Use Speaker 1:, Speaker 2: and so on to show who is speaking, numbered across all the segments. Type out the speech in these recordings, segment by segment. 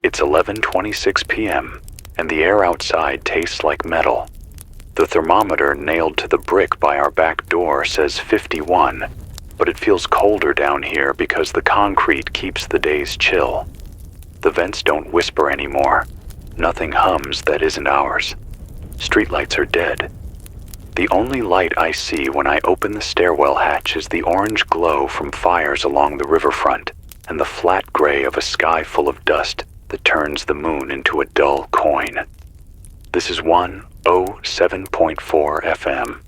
Speaker 1: It's 11:26 p.m., and the air outside tastes like metal. The thermometer nailed to the brick by our back door says 51, but it feels colder down here because the concrete keeps the days chill. The vents don't whisper anymore. Nothing hums that isn't ours. Streetlights are dead. The only light I see when I open the stairwell hatch is the orange glow from fires along the riverfront and the flat gray of a sky full of dust that turns the moon into a dull coin. This is 107.4 FM.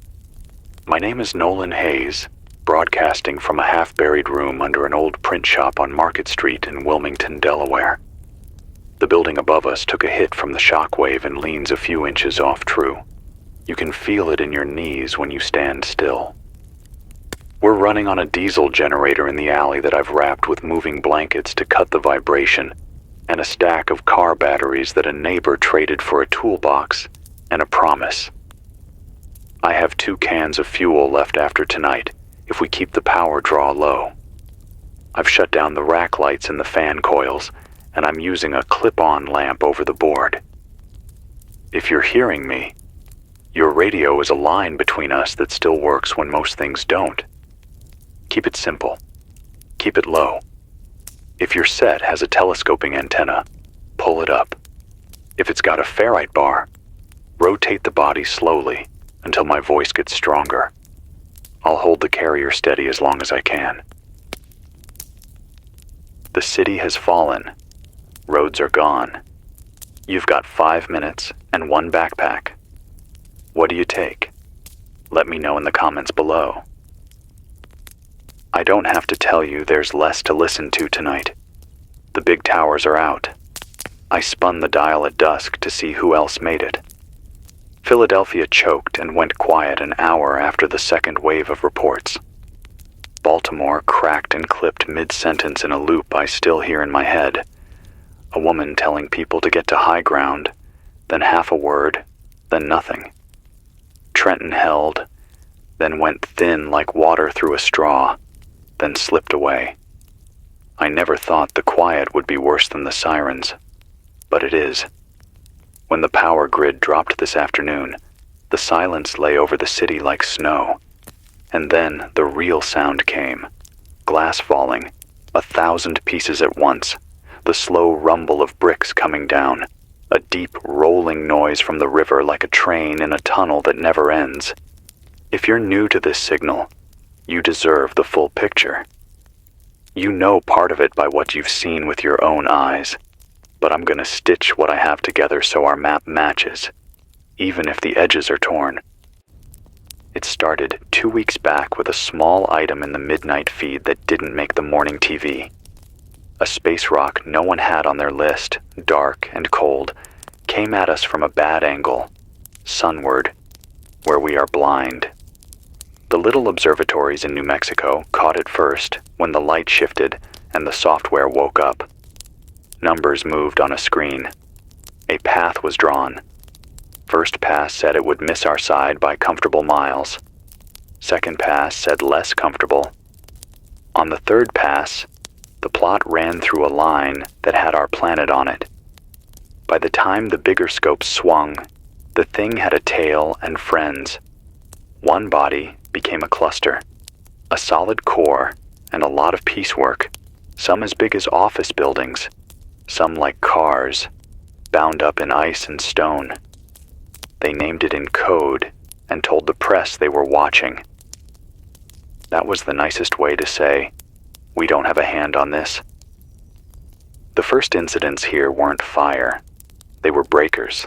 Speaker 1: My name is Nolan Hayes, broadcasting from a half-buried room under an old print shop on Market Street in Wilmington, Delaware. The building above us took a hit from the shockwave and leans a few inches off true. You can feel it in your knees when you stand still. We're running on a diesel generator in the alley that I've wrapped with moving blankets to cut the vibration, and a stack of car batteries that a neighbor traded for a toolbox and a promise. I have 2 cans of fuel left after tonight if we keep the power draw low. I've shut down the rack lights and the fan coils, and I'm using a clip-on lamp over the board. If you're hearing me, your radio is a line between us that still works when most things don't. Keep it simple. Keep it low. If your set has a telescoping antenna, pull it up. If it's got a ferrite bar, rotate the body slowly until my voice gets stronger. I'll hold the carrier steady as long as I can. The city has fallen. Roads are gone. You've got 5 minutes and 1 backpack. What do you take? Let me know in the comments below. I don't have to tell you there's less to listen to tonight. The big towers are out. I spun the dial at dusk to see who else made it. Philadelphia choked and went quiet an hour after the second wave of reports. Baltimore cracked and clipped mid-sentence in a loop I still hear in my head. A woman telling people to get to high ground, then half a word, then nothing. Trenton held, then went thin like water through a straw, then slipped away. I never thought the quiet would be worse than the sirens, but it is. When the power grid dropped this afternoon, the silence lay over the city like snow. And then the real sound came. Glass falling, 1,000 pieces at once, the slow rumble of bricks coming down, a deep rolling noise from the river like a train in a tunnel that never ends. If you're new to this signal, you deserve the full picture. You know part of it by what you've seen with your own eyes, but I'm gonna stitch what I have together so our map matches, even if the edges are torn. It started 2 weeks back with a small item in the midnight feed that didn't make the morning TV. A space rock no one had on their list, dark and cold, came at us from a bad angle, sunward, where we are blind. The little observatories in New Mexico caught it first when the light shifted and the software woke up. Numbers moved on a screen. A path was drawn. First pass said it would miss our side by comfortable miles. Second pass said less comfortable. On the third pass, the plot ran through a line that had our planet on it. By the time the bigger scope swung, the thing had a tail and friends. One body became a cluster, a solid core and a lot of piecework, some as big as office buildings, some like cars, bound up in ice and stone. They named it in code and told the press they were watching. That was the nicest way to say, we don't have a hand on this. The first incidents here weren't fire, they were breakers.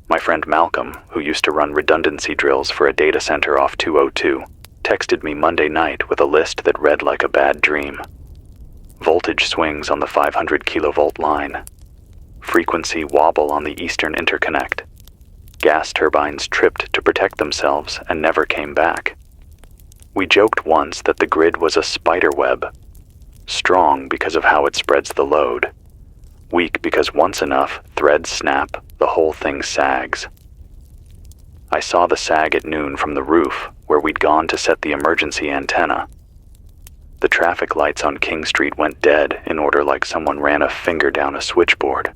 Speaker 1: My friend Malcolm, who used to run redundancy drills for a data center off 202, texted me Monday night with a list that read like a bad dream. Voltage swings on the 500 kilovolt line. Frequency wobble on the eastern interconnect. Gas turbines tripped to protect themselves and never came back. We joked once that the grid was a spider web. Strong because of how it spreads the load. Weak because once enough threads snap, the whole thing sags. I saw the sag at noon from the roof where we'd gone to set the emergency antenna. The traffic lights on King Street went dead in order like someone ran a finger down a switchboard.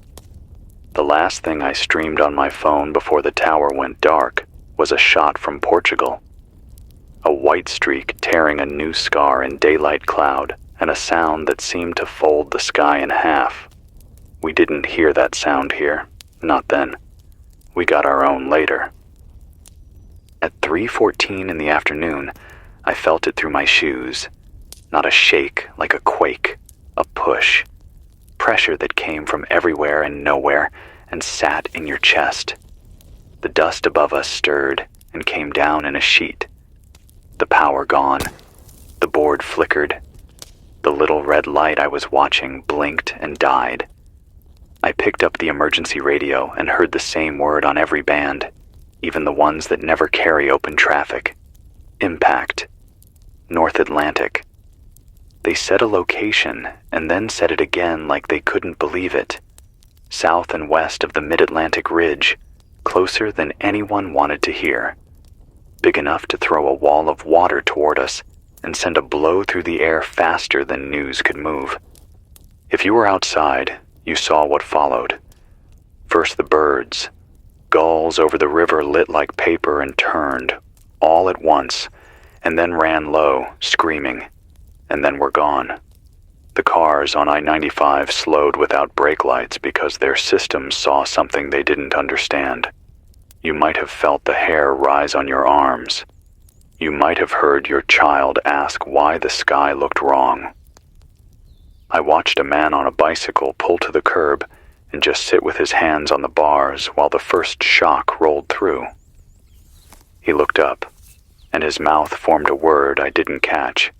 Speaker 1: The last thing I streamed on my phone before the tower went dark was a shot from Portugal. A white streak tearing a new scar in daylight cloud and a sound that seemed to fold the sky in half. We didn't hear that sound here, not then. We got our own later. At 3:14 in the afternoon, I felt it through my shoes. Not a shake like a quake, a push. Pressure that came from everywhere and nowhere and sat in your chest. The dust above us stirred and came down in a sheet. The power gone. The board flickered. The little red light I was watching blinked and died. I picked up the emergency radio and heard the same word on every band, even the ones that never carry open traffic. Impact. North Atlantic. They said a location and then said it again like they couldn't believe it. South and west of the Mid-Atlantic Ridge, closer than anyone wanted to hear. Big enough to throw a wall of water toward us and send a blow through the air faster than news could move. If you were outside, you saw what followed. First the birds. Gulls over the river lit like paper and turned, all at once, and then ran low, screaming, and then were gone. The cars on I-95 slowed without brake lights because their systems saw something they didn't understand. You might have felt the hair rise on your arms. You might have heard your child ask why the sky looked wrong. I watched a man on a bicycle pull to the curb and just sit with his hands on the bars while the first shock rolled through. He looked up, and his mouth formed a word I didn't catch.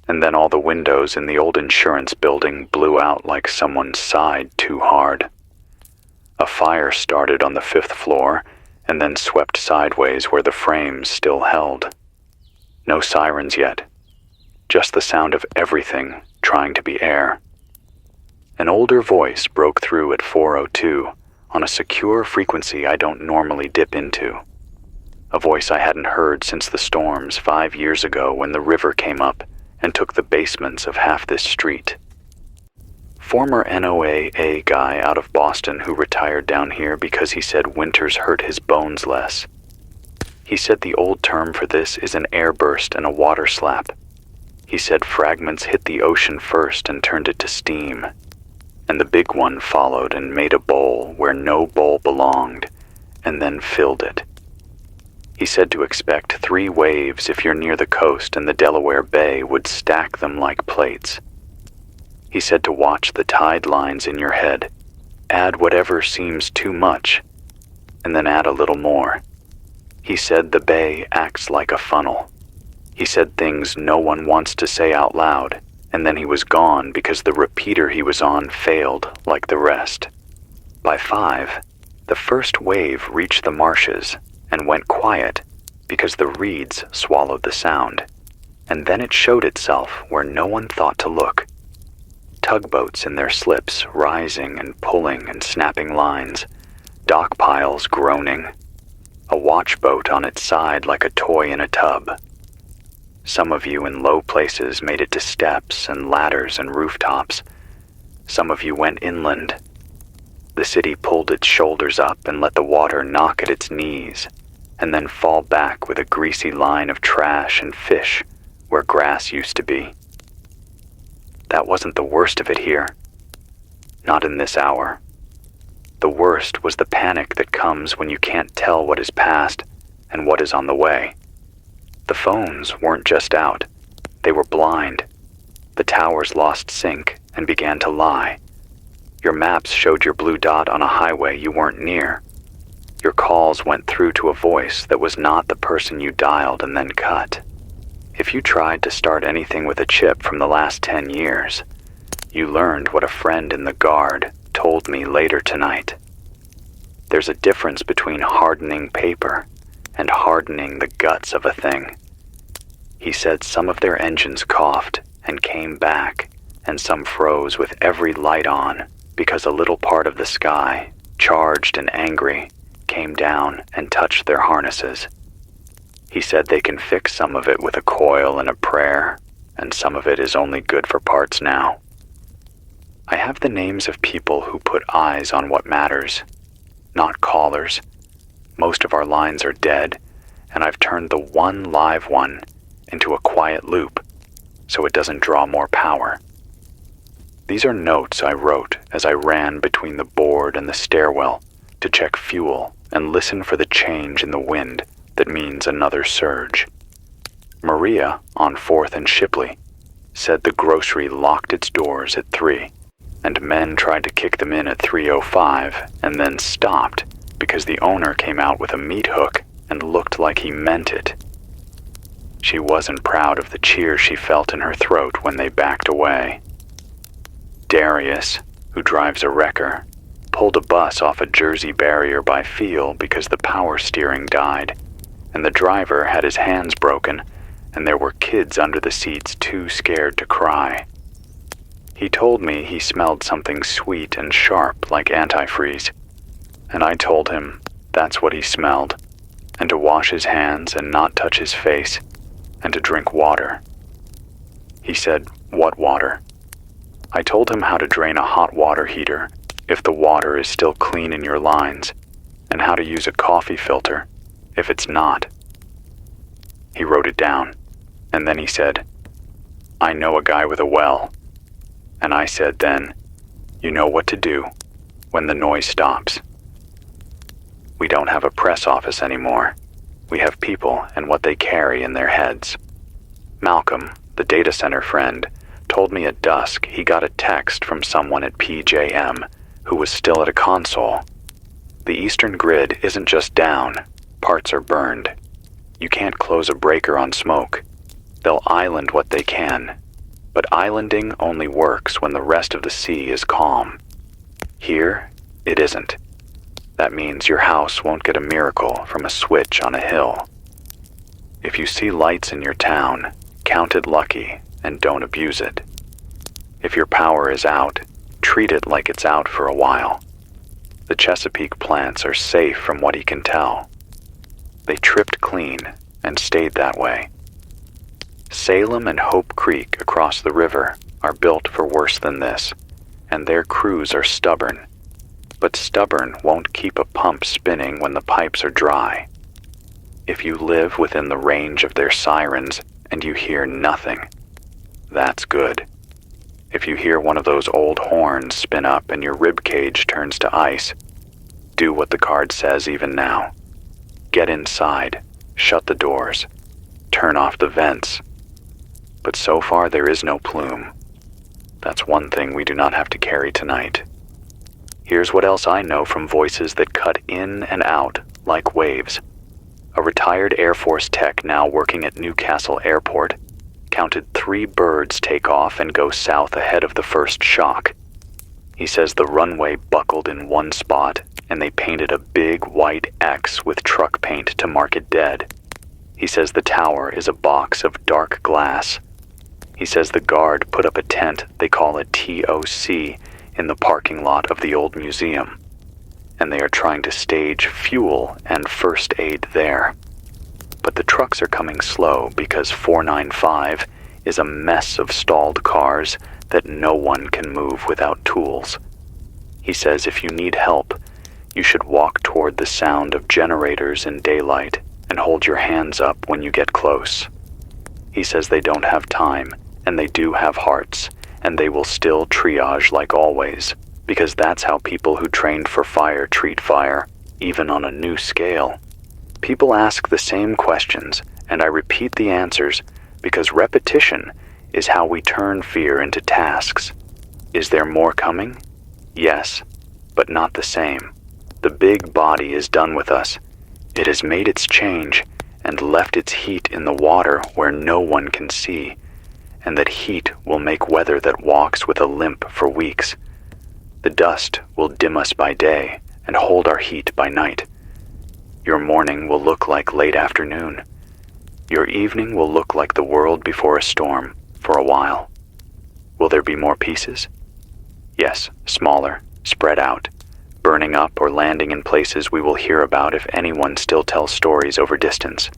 Speaker 1: And then all the windows in the old insurance building blew out like someone sighed too hard. A fire started on the 5th floor and then swept sideways where the frames still held. No sirens yet, just the sound of everything trying to be air. An older voice broke through at 4:02 on a secure frequency I don't normally dip into. A voice I hadn't heard since the storms 5 years ago when the river came up and took the basements of half this street. Former NOAA guy out of Boston who retired down here because he said winters hurt his bones less. He said the old term for this is an airburst and a water slap. He said fragments hit the ocean first and turned it to steam, and the big one followed and made a bowl where no bowl belonged, and then filled it. He said to expect 3 waves if you're near the coast, and the Delaware Bay would stack them like plates. He said to watch the tide lines in your head, add whatever seems too much, and then add a little more. He said the bay acts like a funnel. He said things no one wants to say out loud, and then he was gone because the repeater he was on failed like the rest. By 5, the first wave reached the marshes and went quiet because the reeds swallowed the sound, and then it showed itself where no one thought to look. Tugboats in their slips rising and pulling and snapping lines, dock piles groaning, a watchboat on its side like a toy in a tub. Some of you in low places made it to steps and ladders and rooftops. Some of you went inland. The city pulled its shoulders up and let the water knock at its knees, and then fall back with a greasy line of trash and fish where grass used to be. That wasn't the worst of it here. Not in this hour. The worst was the panic that comes when you can't tell what is past and what is on the way. The phones weren't just out. They were blind. The towers lost sync and began to lie. Your maps showed your blue dot on a highway you weren't near. Your calls went through to a voice that was not the person you dialed and then cut. If you tried to start anything with a chip from the last 10 years, you learned what a friend in the Guard told me later tonight. There's a difference between hardening paper and hardening the guts of a thing. He said some of their engines coughed and came back, and some froze with every light on because a little part of the sky, charged and angry, came down and touched their harnesses. He said they can fix some of it with a coil and a prayer, and some of it is only good for parts now. I have the names of people who put eyes on what matters, not callers. Most of our lines are dead, and I've turned the one live one into a quiet loop so it doesn't draw more power. These are notes I wrote as I ran between the board and the stairwell to check fuel and listen for the change in the wind that means another surge. Maria, on 4th and Shipley, said the grocery locked its doors at 3, and men tried to kick them in at 3:05 and then stopped because the owner came out with a meat hook and looked like he meant it. She wasn't proud of the cheer she felt in her throat when they backed away. Darius, who drives a wrecker, pulled a bus off a Jersey barrier by feel because the power steering died, and the driver had his hands broken, and there were kids under the seats too scared to cry. He told me he smelled something sweet and sharp like antifreeze, and I told him that's what he smelled, and to wash his hands and not touch his face, and to drink water. He said, "What water?" I told him how to drain a hot water heater if the water is still clean in your lines, and how to use a coffee filter if it's not. He wrote it down, and then he said, "I know a guy with a well." And I said then, "You know what to do when the noise stops." We don't have a press office anymore. We have people and what they carry in their heads. Malcolm, the data center friend, told me at dusk he got a text from someone at PJM who was still at a console. The eastern grid isn't just down, parts are burned. You can't close a breaker on smoke. They'll island what they can, but islanding only works when the rest of the sea is calm. Here, it isn't. That means your house won't get a miracle from a switch on a hill. If you see lights in your town, count it lucky and don't abuse it. If your power is out, treat it like it's out for a while. The Chesapeake plants are safe from what he can tell. They tripped clean and stayed that way. Salem and Hope Creek across the river are built for worse than this, and their crews are stubborn. But stubborn won't keep a pump spinning when the pipes are dry. If you live within the range of their sirens and you hear nothing, that's good. If you hear one of those old horns spin up and your rib cage turns to ice, do what the card says even now. Get inside, shut the doors, turn off the vents. But so far there is no plume. That's one thing we do not have to carry tonight. Here's what else I know from voices that cut in and out like waves. A retired Air Force tech now working at Newcastle Airport counted 3 birds take off and go south ahead of the first shock. He says the runway buckled in one spot and they painted a big white X with truck paint to mark it dead. He says the tower is a box of dark glass. He says the guard put up a tent they call a TOC in the parking lot of the old museum, and they are trying to stage fuel and first aid there. But the trucks are coming slow because 495 is a mess of stalled cars that no one can move without tools. He says if you need help, you should walk toward the sound of generators in daylight and hold your hands up when you get close. He says they don't have time, and they do have hearts, and they will still triage like always, because that's how people who trained for fire treat fire, even on a new scale. People ask the same questions, and I repeat the answers, because repetition is how we turn fear into tasks. Is there more coming? Yes, but not the same. The big body is done with us. It has made its change and left its heat in the water where no one can see, and that heat will make weather that walks with a limp for weeks. The dust will dim us by day and hold our heat by night. Your morning will look like late afternoon. Your evening will look like the world before a storm for a while. Will there be more pieces? Yes, smaller, spread out, burning up or landing in places we will hear about if anyone still tells stories over distance.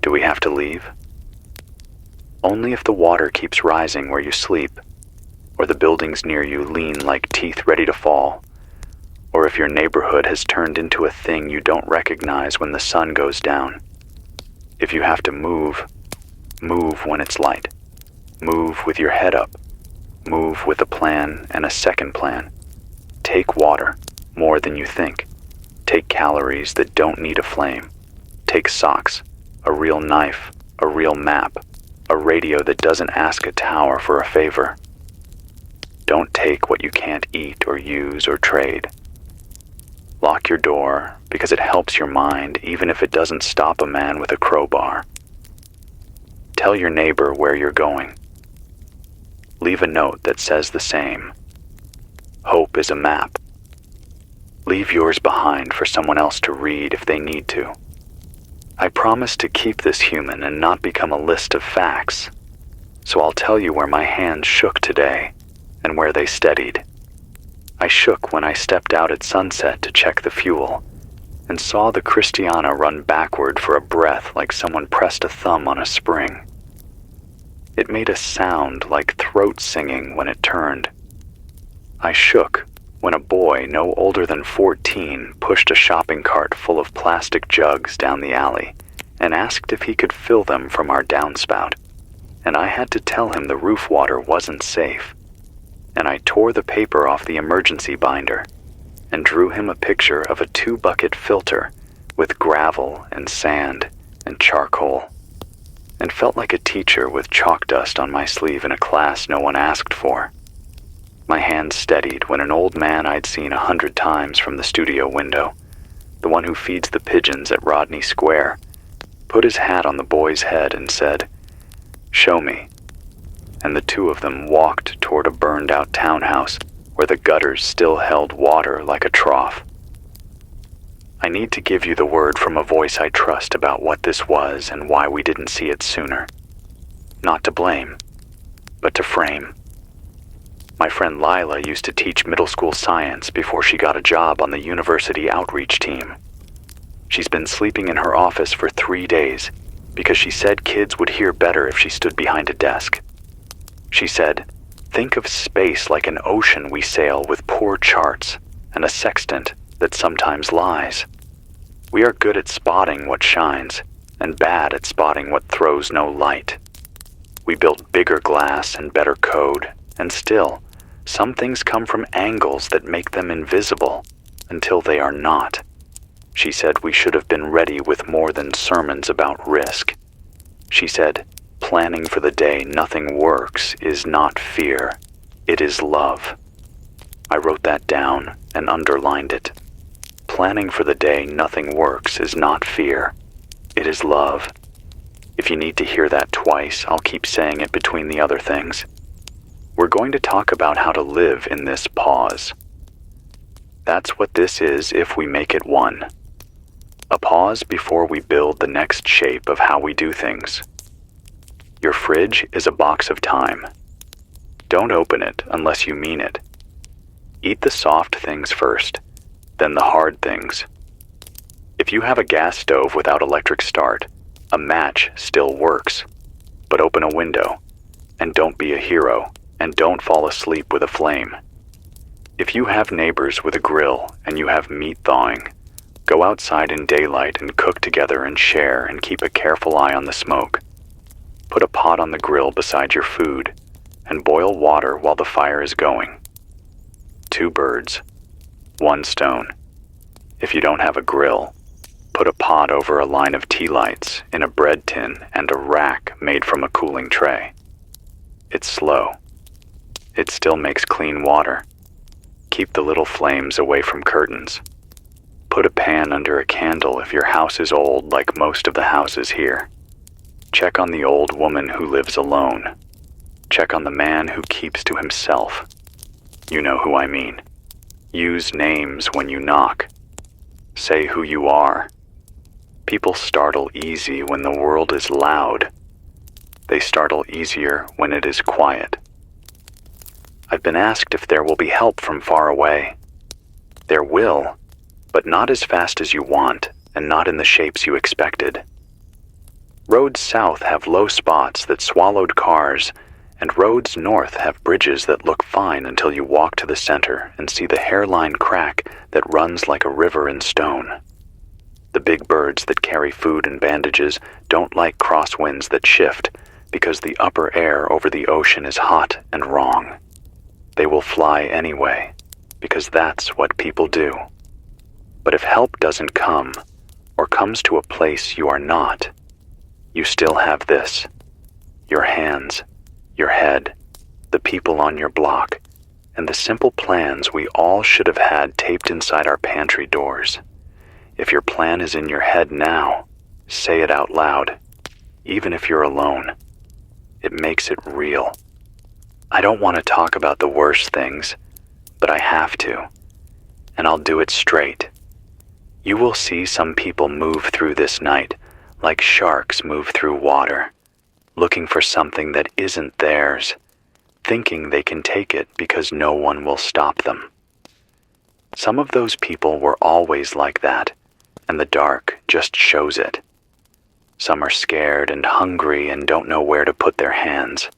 Speaker 1: Do we have to leave? Only if the water keeps rising where you sleep, or the buildings near you lean like teeth ready to fall, or if your neighborhood has turned into a thing you don't recognize when the sun goes down. If you have to move, move when it's light. Move with your head up. Move with a plan and a second plan. Take water, more than you think. Take calories that don't need a flame. Take socks, a real knife, a real map, a radio that doesn't ask a tower for a favor. Don't take what you can't eat or use or trade. Lock your door because it helps your mind even if it doesn't stop a man with a crowbar. Tell your neighbor where you're going. Leave a note that says the same. Hope is a map. Leave yours behind for someone else to read if they need to. I promise to keep this human and not become a list of facts, so I'll tell you where my hands shook today and where they steadied. I shook when I stepped out at sunset to check the fuel and saw the Christiana run backward for a breath like someone pressed a thumb on a spring. It made a sound like throat singing when it turned. I shook when a boy no older than 14 pushed a shopping cart full of plastic jugs down the alley and asked if he could fill them from our downspout, and I had to tell him the roof water wasn't safe. And I tore the paper off the emergency binder and drew him a picture of a 2-bucket filter with gravel and sand and charcoal, and felt like a teacher with chalk dust on my sleeve in a class no one asked for. My hand steadied when an old man I'd seen 100 times from the studio window, the one who feeds the pigeons at Rodney Square, put his hat on the boy's head and said, "Show me." And the two of them walked toward a burned-out townhouse where the gutters still held water like a trough. I need to give you the word from a voice I trust about what this was and why we didn't see it sooner. Not to blame, but to frame. My friend Lila used to teach middle school science before she got a job on the university outreach team. She's been sleeping in her office for 3 days because she said kids would hear better if she stood behind a desk. She said, "Think of space like an ocean we sail with poor charts and a sextant that sometimes lies. We are good at spotting what shines and bad at spotting what throws no light. We build bigger glass and better code, and still, some things come from angles that make them invisible until they are not." She said we should have been ready with more than sermons about risk. She said, "Planning for the day nothing works is not fear, it is love." I wrote that down and underlined it. Planning for the day nothing works is not fear, it is love. If you need to hear that twice, I'll keep saying it between the other things. We're going to talk about how to live in this pause. That's what this is if we make it one. A pause before we build the next shape of how we do things. Your fridge is a box of time. Don't open it unless you mean it. Eat the soft things first, then the hard things. If you have a gas stove without electric start, a match still works. But open a window, and don't be a hero, and don't fall asleep with a flame. If you have neighbors with a grill and you have meat thawing, go outside in daylight and cook together and share and keep a careful eye on the smoke. Put a pot on the grill beside your food and boil water while the fire is going. 2 birds, 1 stone. If you don't have a grill, put a pot over a line of tea lights in a bread tin and a rack made from a cooling tray. It's slow. It still makes clean water. Keep the little flames away from curtains. Put a pan under a candle if your house is old like most of the houses here. Check on the old woman who lives alone. Check on the man who keeps to himself. You know who I mean. Use names when you knock. Say who you are. People startle easy when the world is loud. They startle easier when it is quiet. I've been asked if there will be help from far away. There will, but not as fast as you want and not in the shapes you expected. Roads south have low spots that swallowed cars, and roads north have bridges that look fine until you walk to the center and see the hairline crack that runs like a river in stone. The big birds that carry food and bandages don't like crosswinds that shift because the upper air over the ocean is hot and wrong. They will fly anyway, because that's what people do. But if help doesn't come, or comes to a place you are not, you still have this: your hands, your head, the people on your block, and the simple plans we all should have had taped inside our pantry doors. If your plan is in your head now, say it out loud, even if you're alone. It makes it real. I don't want to talk about the worst things, but I have to, and I'll do it straight. You will see some people move through this night like sharks move through water, looking for something that isn't theirs, thinking they can take it because no one will stop them. Some of those people were always like that, and the dark just shows it. Some are scared and hungry and don't know where to put their hands.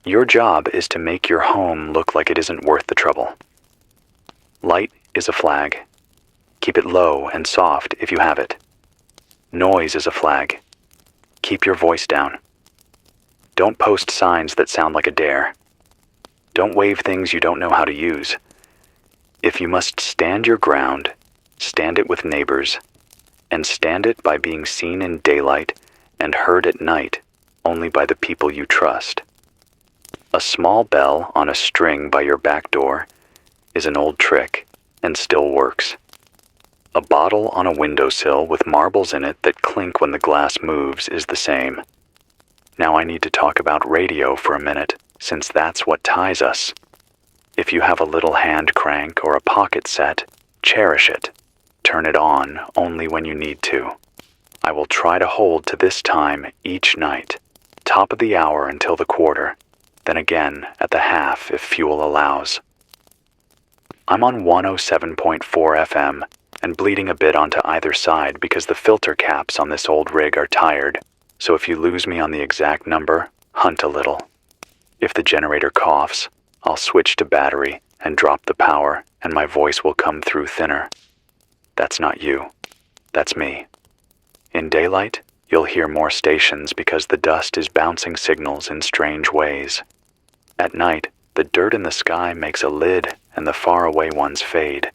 Speaker 1: Your job is to make your home look like it isn't worth the trouble. Light is a flag. Keep it low and soft if you have it. Noise is a flag. Keep your voice down. Don't post signs that sound like a dare. Don't wave things you don't know how to use. If you must stand your ground, stand it with neighbors, and stand it by being seen in daylight and heard at night only by the people you trust. A small bell on a string by your back door is an old trick and still works. A bottle on a windowsill with marbles in it that clink when the glass moves is the same. Now I need to talk about radio for a minute, since that's what ties us. If you have a little hand crank or a pocket set, cherish it. Turn it on only when you need to. I will try to hold to this time each night, top of the hour until the quarter, then again at the half if fuel allows. I'm on 107.4 FM and bleeding a bit onto either side because the filter caps on this old rig are tired, so if you lose me on the exact number, hunt a little. If the generator coughs, I'll switch to battery and drop the power, and my voice will come through thinner. That's not you. That's me. In daylight, you'll hear more stations because the dust is bouncing signals in strange ways. At night, the dirt in the sky makes a lid and the faraway ones fade.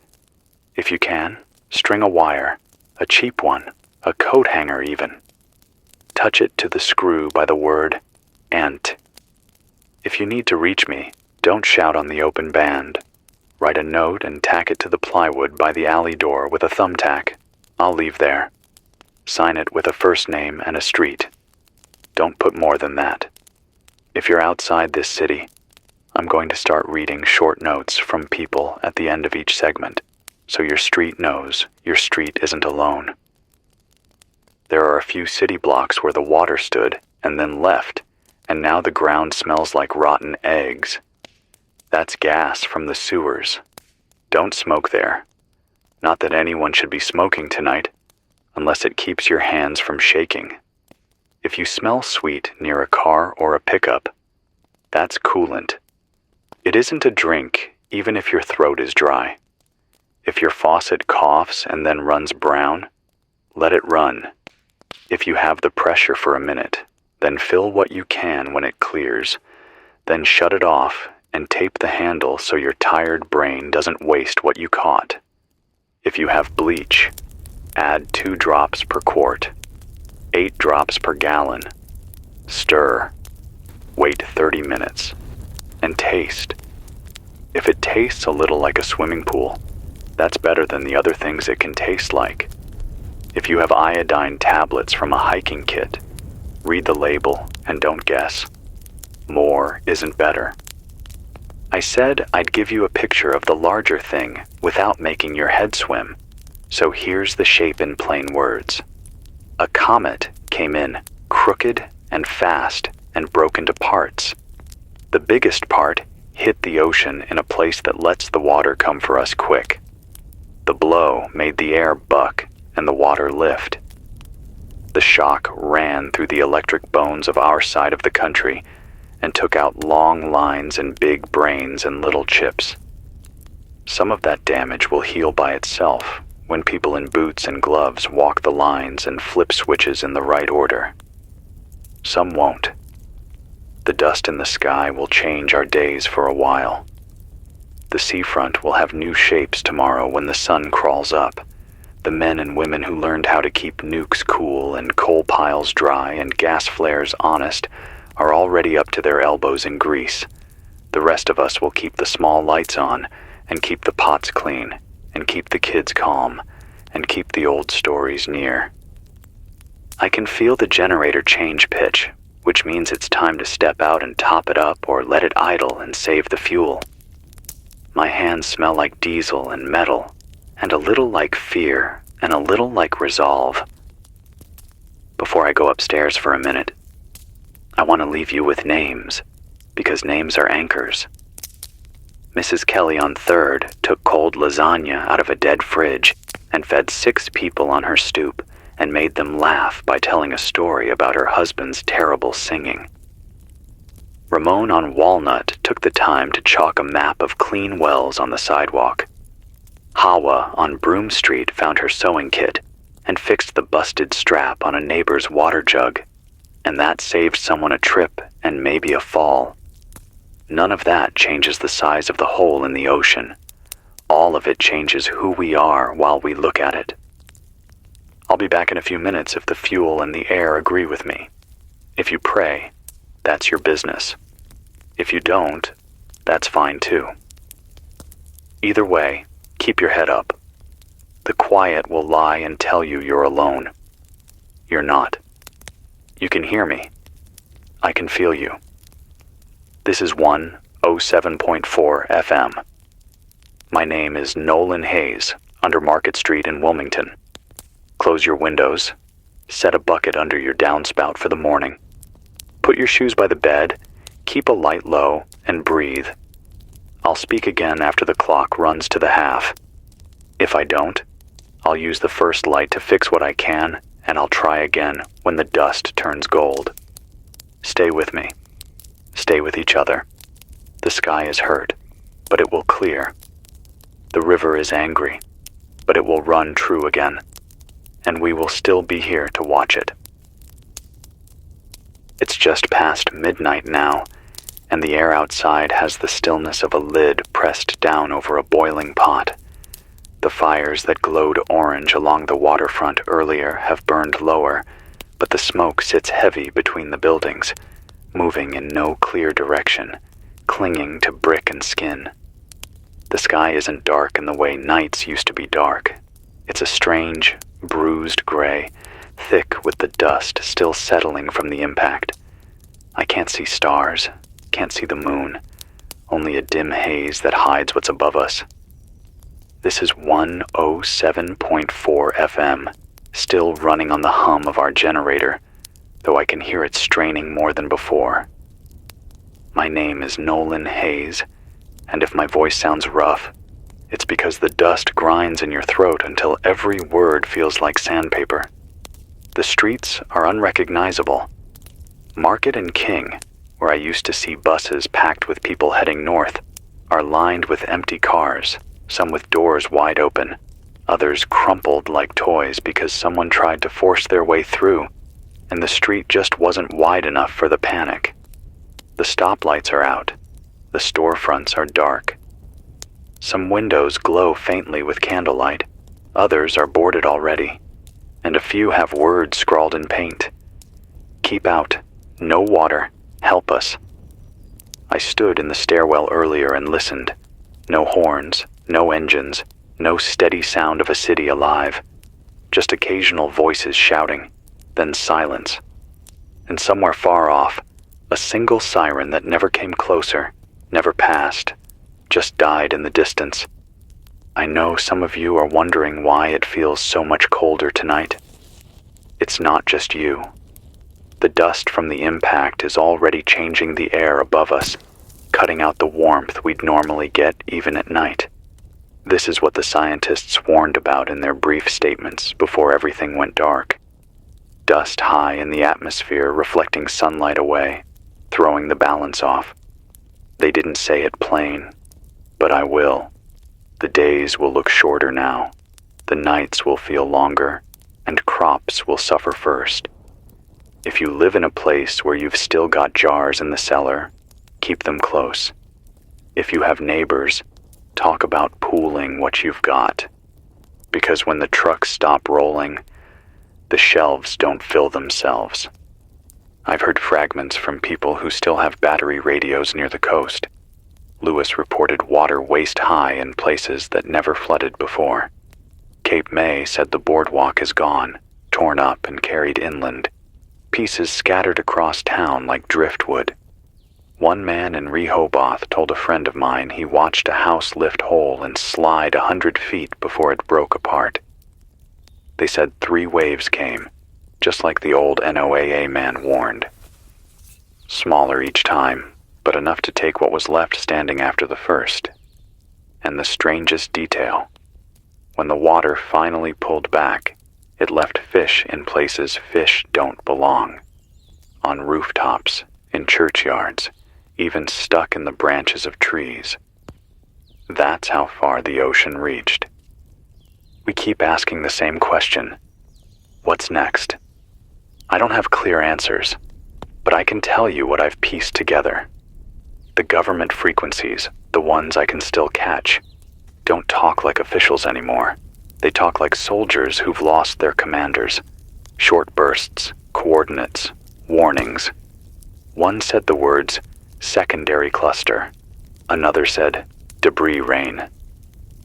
Speaker 1: If you can, string a wire, a cheap one, a coat hanger even. Touch it to the screw by the word "ant." If you need to reach me, don't shout on the open band. Write a note and tack it to the plywood by the alley door with a thumbtack. I'll leave there. Sign it with a first name and a street. Don't put more than that. If you're outside this city, I'm going to start reading short notes from people at the end of each segment, so your street knows your street isn't alone. There are a few city blocks where the water stood and then left, and now the ground smells like rotten eggs. That's gas from the sewers. Don't smoke there. Not that anyone should be smoking tonight, unless it keeps your hands from shaking. If you smell sweet near a car or a pickup, that's coolant. It isn't a drink, even if your throat is dry. If your faucet coughs and then runs brown, let it run. If you have the pressure for a minute, then fill what you can when it clears, then shut it off and tape the handle so your tired brain doesn't waste what you caught. If you have bleach, add 2 drops per quart, 8 drops per gallon. Stir. Wait 30 minutes. And taste. If it tastes a little like a swimming pool, that's better than the other things it can taste like. If you have iodine tablets from a hiking kit, read the label and don't guess. More isn't better. I said I'd give you a picture of the larger thing without making your head swim, so here's the shape in plain words. A comet came in crooked and fast and broke into parts. The biggest part hit the ocean in a place that lets the water come for us quick. The blow made the air buck and the water lift. The shock ran through the electric bones of our side of the country and took out long lines and big brains and little chips. Some of that damage will heal by itself when people in boots and gloves walk the lines and flip switches in the right order. Some won't. The dust in the sky will change our days for a while. The seafront will have new shapes tomorrow when the sun crawls up. The men and women who learned how to keep nukes cool and coal piles dry and gas flares honest are already up to their elbows in grease. The rest of us will keep the small lights on and keep the pots clean and keep the kids calm and keep the old stories near. I can feel the generator change pitch, which means it's time to step out and top it up or let it idle and save the fuel. My hands smell like diesel and metal, and a little like fear, and a little like resolve. Before I go upstairs for a minute, I want to leave you with names, because names are anchors. Mrs. Kelly on 3rd took cold lasagna out of a dead fridge and fed 6 people on her stoop and made them laugh by telling a story about her husband's terrible singing. Ramon on Walnut took the time to chalk a map of clean wells on the sidewalk. Hawa on Broom Street found her sewing kit and fixed the busted strap on a neighbor's water jug, and that saved someone a trip and maybe a fall. None of that changes the size of the hole in the ocean. All of it changes who we are while we look at it. I'll be back in a few minutes if the fuel and the air agree with me. If you pray, that's your business. If you don't, that's fine too. Either way, keep your head up. The quiet will lie and tell you you're alone. You're not. You can hear me. I can feel you. This is 107.4 FM. My name is Nolan Hayes, under Market Street in Wilmington. Close your windows. Set a bucket under your downspout for the morning. Put your shoes by the bed, keep a light low, and breathe. I'll speak again after the clock runs to the half. If I don't, I'll use the first light to fix what I can, and I'll try again when the dust turns gold. Stay with me. Stay with each other. The sky is hurt, but it will clear. The river is angry, but it will run true again, and we will still be here to watch it. It's just past midnight now, and the air outside has the stillness of a lid pressed down over a boiling pot. The fires that glowed orange along the waterfront earlier have burned lower, but the smoke sits heavy between the buildings, moving in no clear direction, clinging to brick and skin. The sky isn't dark in the way nights used to be dark. It's a strange, bruised gray, thick with the dust still settling from the impact. I can't see stars, can't see the moon, only a dim haze that hides what's above us. This is 107.4 FM, still running on the hum of our generator, though I can hear it straining more than before. My name is Nolan Hayes, and if my voice sounds rough, it's because the dust grinds in your throat until every word feels like sandpaper. The streets are unrecognizable. Market and King, where I used to see buses packed with people heading north, are lined with empty cars, some with doors wide open, others crumpled like toys because someone tried to force their way through, and the street just wasn't wide enough for the panic. The stoplights are out. The storefronts are dark. Some windows glow faintly with candlelight. Others are boarded already, and a few have words scrawled in paint. Keep out. No water. Help us. I stood in the stairwell earlier and listened. No horns, no engines, no steady sound of a city alive. Just occasional voices shouting, then silence. And somewhere far off, a single siren that never came closer, never passed, just died in the distance. I know some of you are wondering why it feels so much colder tonight. It's not just you. The dust from the impact is already changing the air above us, cutting out the warmth we'd normally get even at night. This is what the scientists warned about in their brief statements before everything went dark. dust high in the atmosphere reflecting sunlight away, throwing the balance off. They didn't say it plain, but I will. The days will look shorter now, the nights will feel longer, and crops will suffer first. If you live in a place where you've still got jars in the cellar, keep them close. If you have neighbors, talk about pooling what you've got. Because when the trucks stop rolling, the shelves don't fill themselves. I've heard fragments from people who still have battery radios near the coast. Lewis reported water waist-high in places that never flooded before. Cape May said the boardwalk is gone, torn up and carried inland. Pieces scattered across town like driftwood. One man in Rehoboth told a friend of mine he watched a house lift whole and slide 100 feet before it broke apart. They said 3 waves came, just like the old NOAA man warned. Smaller each time, but enough to take what was left standing after the first. And the strangest detail, when the water finally pulled back, it left fish in places fish don't belong. On rooftops, in churchyards, even stuck in the branches of trees. That's how far the ocean reached. We keep asking the same question. What's next? I don't have clear answers, but I can tell you what I've pieced together. The government frequencies, the ones I can still catch, don't talk like officials anymore. They talk like soldiers who've lost their commanders. Short bursts, coordinates, warnings. One said the words, secondary cluster. Another said, debris rain.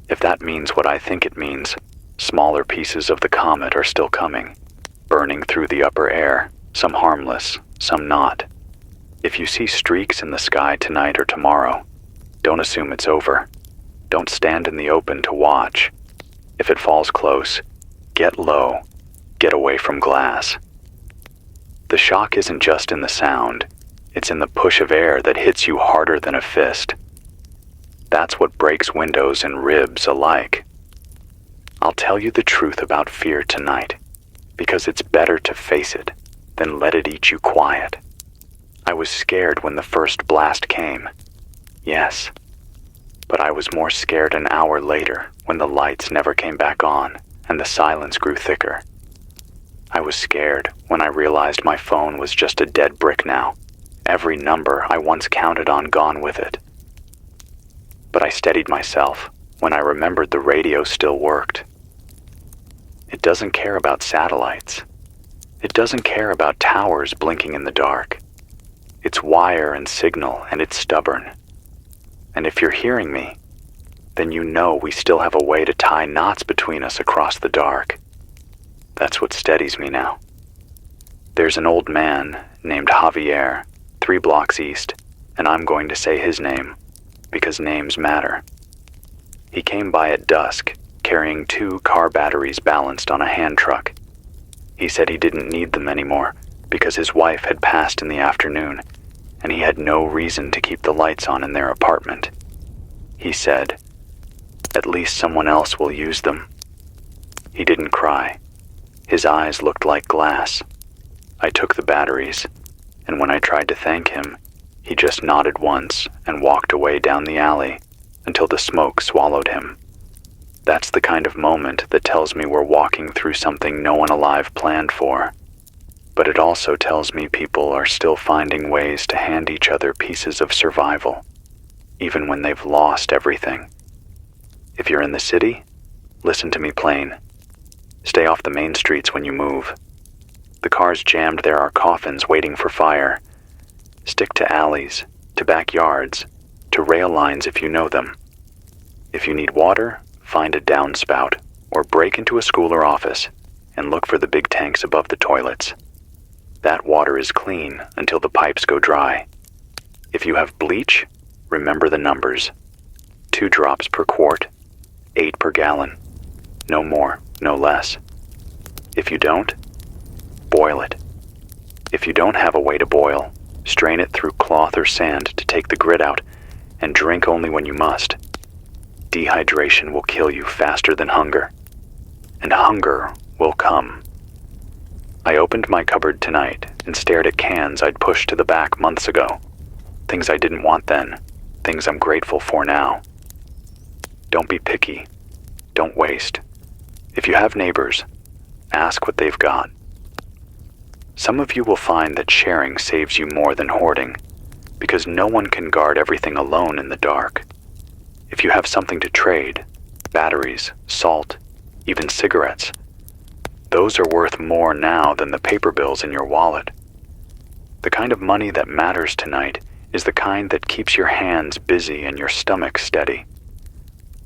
Speaker 1: If that means what I think it means, smaller pieces of the comet are still coming, burning through the upper air, some harmless, some not. If you see streaks in the sky tonight or tomorrow, don't assume it's over. Don't stand in the open to watch. If it falls close, get low, get away from glass. The shock isn't just in the sound, it's in the push of air that hits you harder than a fist. That's what breaks windows and ribs alike. I'll tell you the truth about fear tonight, because it's better to face it than let it eat you quiet. I was scared when the first blast came. Yes. But I was more scared an hour later when the lights never came back on and the silence grew thicker. I was scared when I realized my phone was just a dead brick now, every number I once counted on gone with it. But I steadied myself when I remembered the radio still worked. It doesn't care about satellites. It doesn't care about towers blinking in the dark. It's wire and signal, and it's stubborn. And if you're hearing me, then you know we still have a way to tie knots between us across the dark. That's what steadies me now. There's an old man named Javier, 3 blocks east, and I'm going to say his name, because names matter. He came by at dusk, carrying 2 car batteries balanced on a hand truck. He said he didn't need them anymore, because his wife had passed in the afternoon, and he had no reason to keep the lights on in their apartment. He said, "At least someone else will use them." He didn't cry. His eyes looked like glass. I took the batteries, and when I tried to thank him, he just nodded once and walked away down the alley until the smoke swallowed him. That's the kind of moment that tells me we're walking through something no one alive planned for. But it also tells me people are still finding ways to hand each other pieces of survival, even when they've lost everything. If you're in the city, listen to me plain. Stay off the main streets when you move. The cars jammed there are coffins waiting for fire. Stick to alleys, to backyards, to rail lines if you know them. If you need water, find a downspout, or break into a school or office, and look for the big tanks above the toilets. That water is clean until the pipes go dry. If you have bleach, remember the numbers. 2 drops per quart, 8 per gallon. No more, no less. If you don't, boil it. If you don't have a way to boil, strain it through cloth or sand to take the grit out, and drink only when you must. Dehydration will kill you faster than hunger, and hunger will come. I opened my cupboard tonight and stared at cans I'd pushed to the back months ago. Things I didn't want then, things I'm grateful for now. Don't be picky. Don't waste. If you have neighbors, ask what they've got. Some of you will find that sharing saves you more than hoarding, because no one can guard everything alone in the dark. If you have something to trade, batteries, salt, even cigarettes, those are worth more now than the paper bills in your wallet. The kind of money that matters tonight is the kind that keeps your hands busy and your stomach steady.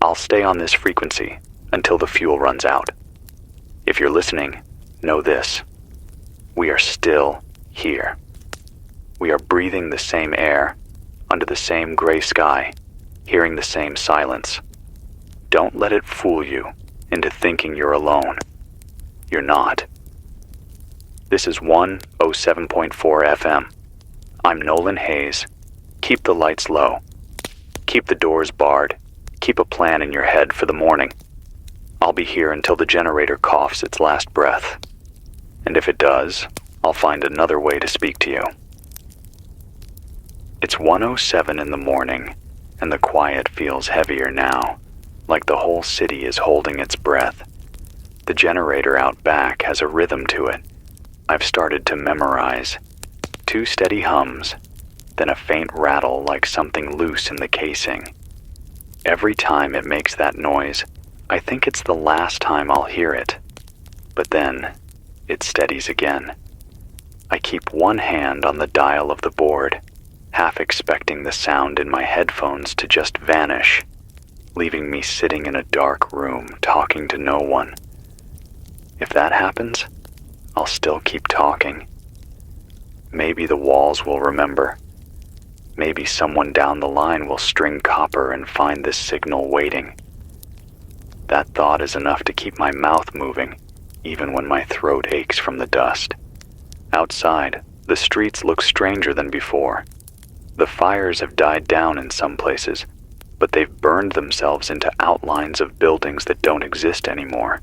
Speaker 1: I'll stay on this frequency until the fuel runs out. If you're listening, know this. We are still here. We are breathing the same air, under the same gray sky, hearing the same silence. Don't let it fool you into thinking you're alone. You're not. This is 107.4 FM. I'm Nolan Hayes. Keep the lights low. Keep the doors barred. Keep a plan in your head for the morning. I'll be here until the generator coughs its last breath. And if it does, I'll find another way to speak to you. It's 1:07 in the morning, and the quiet feels heavier now, like the whole city is holding its breath. The generator out back has a rhythm to it I've started to memorize. 2 steady hums, then a faint rattle like something loose in the casing. Every time it makes that noise, I think it's the last time I'll hear it. But then, it steadies again. I keep one hand on the dial of the board, half expecting the sound in my headphones to just vanish, leaving me sitting in a dark room talking to no one. If that happens, I'll still keep talking. Maybe the walls will remember. Maybe someone down the line will string copper and find this signal waiting. That thought is enough to keep my mouth moving, even when my throat aches from the dust. Outside, the streets look stranger than before. The fires have died down in some places, but they've burned themselves into outlines of buildings that don't exist anymore.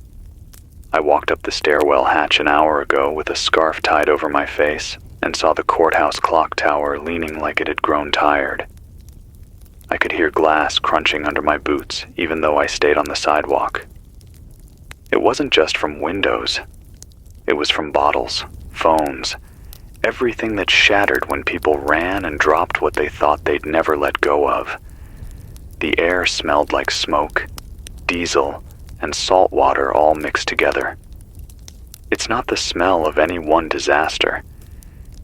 Speaker 1: I walked up the stairwell hatch an hour ago with a scarf tied over my face and saw the courthouse clock tower leaning like it had grown tired. I could hear glass crunching under my boots even though I stayed on the sidewalk. It wasn't just from windows. It was from bottles, phones, everything that shattered when people ran and dropped what they thought they'd never let go of. The air smelled like smoke, diesel, and salt water all mixed together. It's not the smell of any one disaster.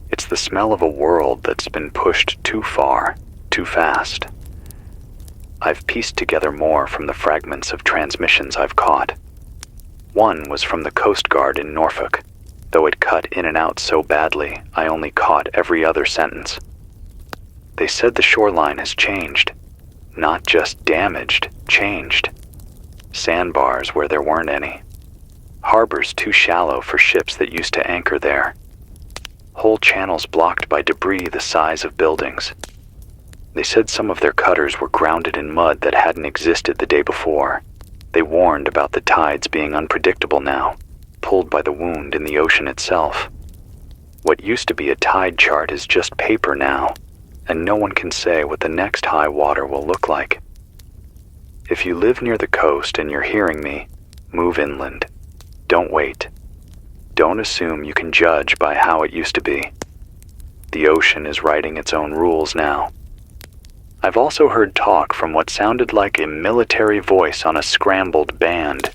Speaker 1: It's the smell of a world that's been pushed too far, too fast. I've pieced together more from the fragments of transmissions I've caught. One was from the Coast Guard in Norfolk, though it cut in and out so badly I only caught every other sentence. They said the shoreline has changed. Not just damaged, changed. Sandbars where there weren't any. Harbors too shallow for ships that used to anchor there. Whole channels blocked by debris the size of buildings. They said some of their cutters were grounded in mud that hadn't existed the day before. They warned about the tides being unpredictable now, pulled by the wound in the ocean itself. What used to be a tide chart is just paper now, and no one can say what the next high water will look like. If you live near the coast and you're hearing me, move inland. Don't wait. Don't assume you can judge by how it used to be. The ocean is writing its own rules now. I've also heard talk from what sounded like a military voice on a scrambled band.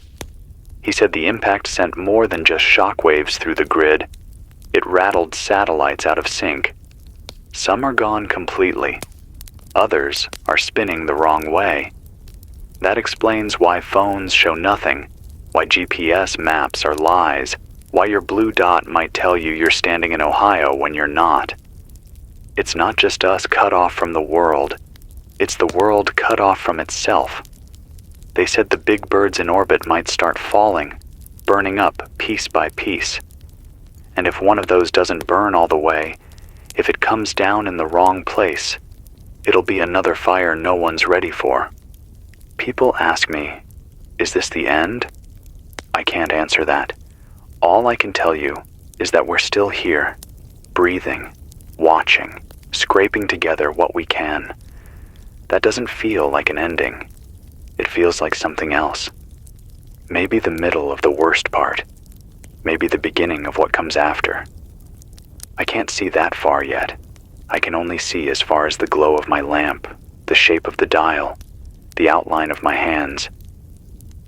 Speaker 1: He said the impact sent more than just shockwaves through the grid. It rattled satellites out of sync. Some are gone completely. Others are spinning the wrong way. That explains why phones show nothing, why GPS maps are lies, why your blue dot might tell you you're standing in Ohio when you're not. It's not just us cut off from the world. It's the world cut off from itself. They said the big birds in orbit might start falling, burning up piece by piece. And if one of those doesn't burn all the way, if it comes down in the wrong place, it'll be another fire no one's ready for. People ask me, is this the end? I can't answer that. All I can tell you is that we're still here, breathing, watching, scraping together what we can. That doesn't feel like an ending. It feels like something else. Maybe the middle of the worst part. Maybe the beginning of what comes after. I can't see that far yet. I can only see as far as the glow of my lamp, the shape of the dial, the outline of my hands.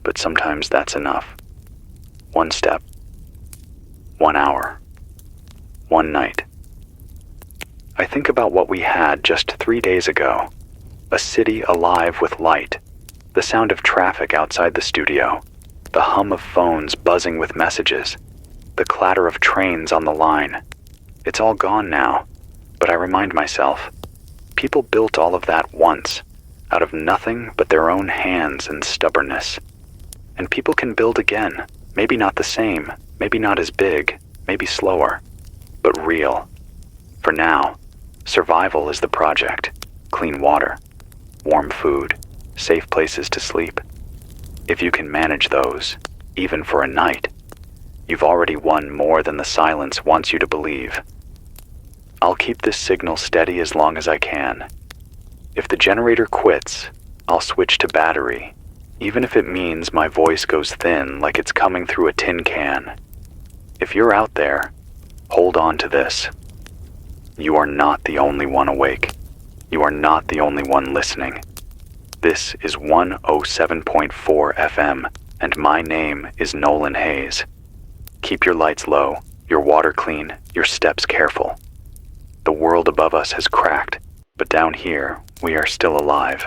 Speaker 1: But sometimes that's enough. One step. 1 hour. One night. I think about what we had just 3 days ago. A city alive with light. The sound of traffic outside the studio. The hum of phones buzzing with messages. The clatter of trains on the line. It's all gone now, but I remind myself, people built all of that once, out of nothing but their own hands and stubbornness. And people can build again, maybe not the same, maybe not as big, maybe slower, but real. For now, survival is the project. Clean water, warm food, safe places to sleep. If you can manage those, even for a night, you've already won more than the silence wants you to believe. I'll keep this signal steady as long as I can. If the generator quits, I'll switch to battery, even if it means my voice goes thin like it's coming through a tin can. If you're out there, hold on to this. You are not the only one awake. You are not the only one listening. This is 107.4 FM, and my name is Nolan Hayes. Keep your lights low, your water clean, your steps careful. The world above us has cracked, but down here, we are still alive,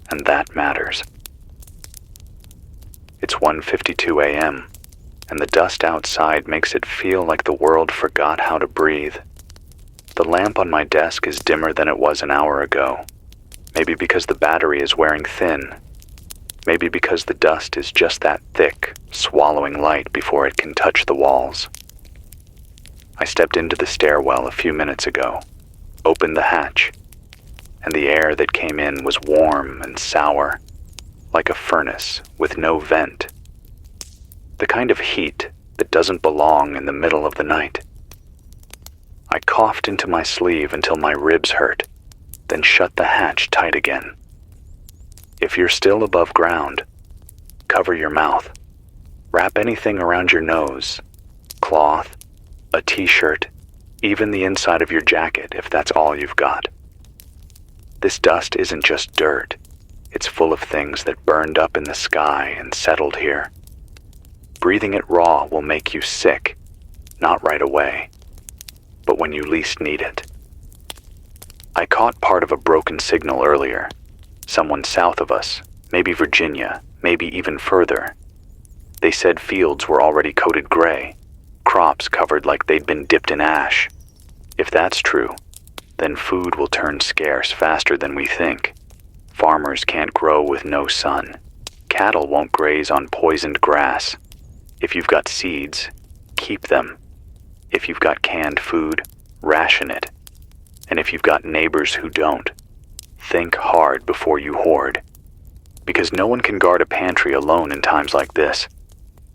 Speaker 1: and that matters. It's 1:52 a.m., and the dust outside makes it feel like the world forgot how to breathe. The lamp on my desk is dimmer than it was an hour ago. Maybe because the battery is wearing thin. Maybe because the dust is just that thick, swallowing light before it can touch the walls. I stepped into the stairwell a few minutes ago, opened the hatch, and the air that came in was warm and sour, like a furnace with no vent. The kind of heat that doesn't belong in the middle of the night. I coughed into my sleeve until my ribs hurt, then shut the hatch tight again. If you're still above ground, cover your mouth. Wrap anything around your nose, cloth, a t-shirt, even the inside of your jacket if that's all you've got. This dust isn't just dirt. It's full of things that burned up in the sky and settled here. Breathing it raw will make you sick, not right away, but when you least need it. I caught part of a broken signal earlier. Someone south of us, maybe Virginia, maybe even further. They said fields were already coated gray, crops covered like they'd been dipped in ash. If that's true, then food will turn scarce faster than we think. Farmers can't grow with no sun. Cattle won't graze on poisoned grass. If you've got seeds, keep them. If you've got canned food, ration it. And if you've got neighbors who don't, think hard before you hoard. Because no one can guard a pantry alone in times like this,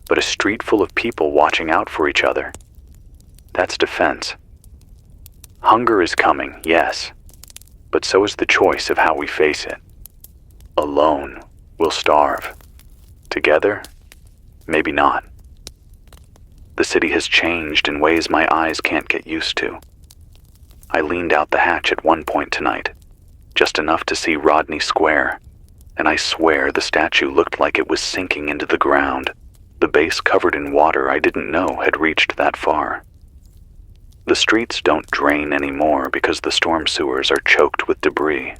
Speaker 1: but a street full of people watching out for each other. That's defense. Hunger is coming, yes, but so is the choice of how we face it. Alone, we'll starve. Together, maybe not. The city has changed in ways my eyes can't get used to. I leaned out the hatch at one point tonight, just enough to see Rodney Square, and I swear the statue looked like it was sinking into the ground, the base covered in water I didn't know had reached that far. The streets don't drain anymore because the storm sewers are choked with debris.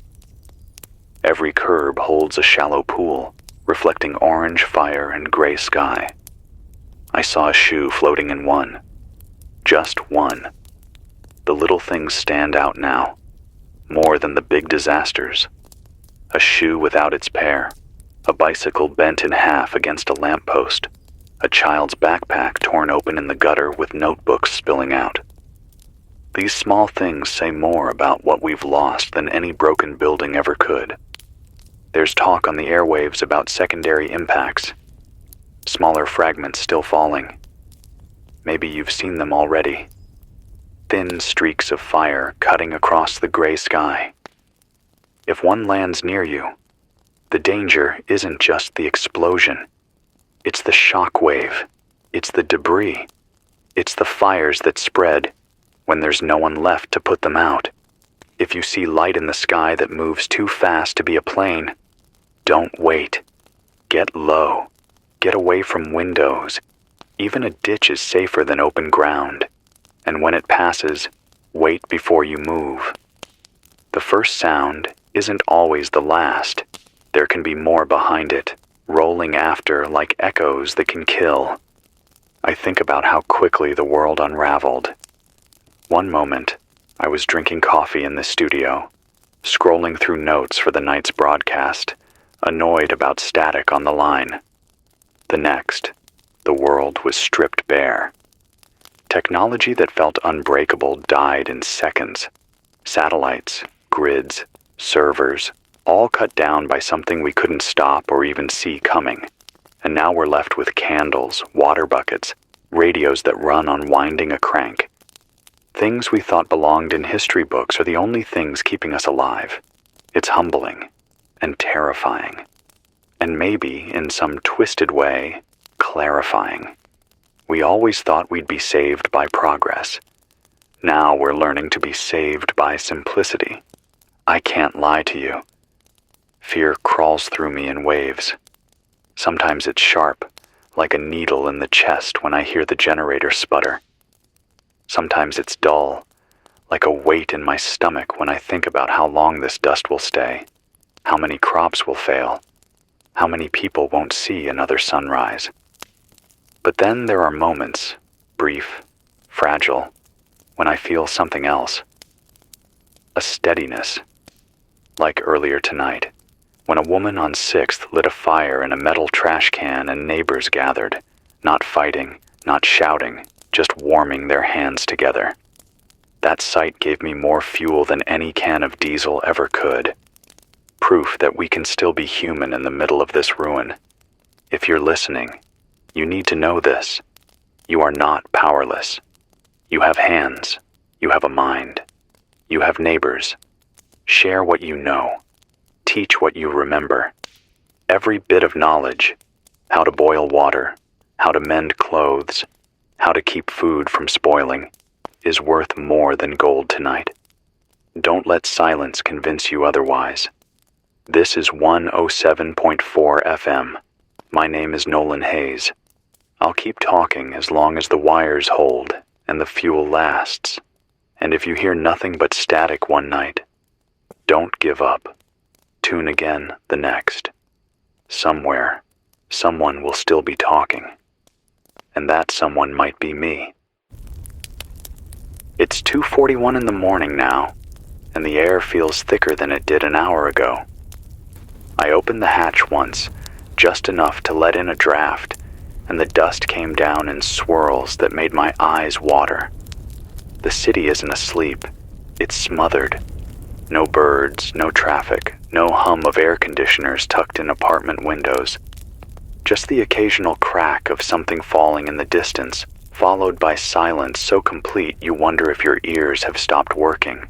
Speaker 1: Every curb holds a shallow pool, reflecting orange fire and gray sky. I saw a shoe floating in one. Just one. The little things stand out now, more than the big disasters. A shoe without its pair, a bicycle bent in half against a lamppost, a child's backpack torn open in the gutter with notebooks spilling out. These small things say more about what we've lost than any broken building ever could. There's talk on the airwaves about secondary impacts, smaller fragments still falling. Maybe you've seen them already. Thin streaks of fire cutting across the gray sky. If one lands near you, the danger isn't just the explosion. It's the shock wave. It's the debris. It's the fires that spread when there's no one left to put them out. If you see light in the sky that moves too fast to be a plane, don't wait. Get low. Get away from windows. Even a ditch is safer than open ground. And when it passes, wait before you move. The first sound isn't always the last. There can be more behind it, rolling after like echoes that can kill. I think about how quickly the world unraveled. One moment, I was drinking coffee in the studio, scrolling through notes for the night's broadcast, annoyed about static on the line. The next, the world was stripped bare. Technology that felt unbreakable died in seconds. Satellites, grids, servers, all cut down by something we couldn't stop or even see coming. And now we're left with candles, water buckets, radios that run on winding a crank. Things we thought belonged in history books are the only things keeping us alive. It's humbling and terrifying, and maybe, in some twisted way, clarifying. We always thought we'd be saved by progress. Now we're learning to be saved by simplicity. I can't lie to you. Fear crawls through me in waves. Sometimes it's sharp, like a needle in the chest when I hear the generator sputter. Sometimes it's dull, like a weight in my stomach when I think about how long this dust will stay, how many crops will fail, how many people won't see another sunrise. But then there are moments, brief, fragile, when I feel something else. A steadiness. Like earlier tonight, when a woman on 6th lit a fire in a metal trash can and neighbors gathered, not fighting, not shouting, just warming their hands together. That sight gave me more fuel than any can of diesel ever could. Proof that we can still be human in the middle of this ruin. If you're listening, you need to know this. You are not powerless. You have hands. You have a mind. You have neighbors. Share what you know. Teach what you remember. Every bit of knowledge, how to boil water, how to mend clothes, how to keep food from spoiling, is worth more than gold tonight. Don't let silence convince you otherwise. This is 107.4 FM. My name is Nolan Hayes. I'll keep talking as long as the wires hold and the fuel lasts. And if you hear nothing but static one night, don't give up. Tune again the next. Somewhere, someone will still be talking. And that someone might be me. It's 2:41 in the morning now, and the air feels thicker than it did an hour ago. I opened the hatch once, just enough to let in a draft, and the dust came down in swirls that made my eyes water. The city isn't asleep. It's smothered. No birds, no traffic, no hum of air conditioners tucked in apartment windows. Just the occasional crack of something falling in the distance, followed by silence so complete you wonder if your ears have stopped working.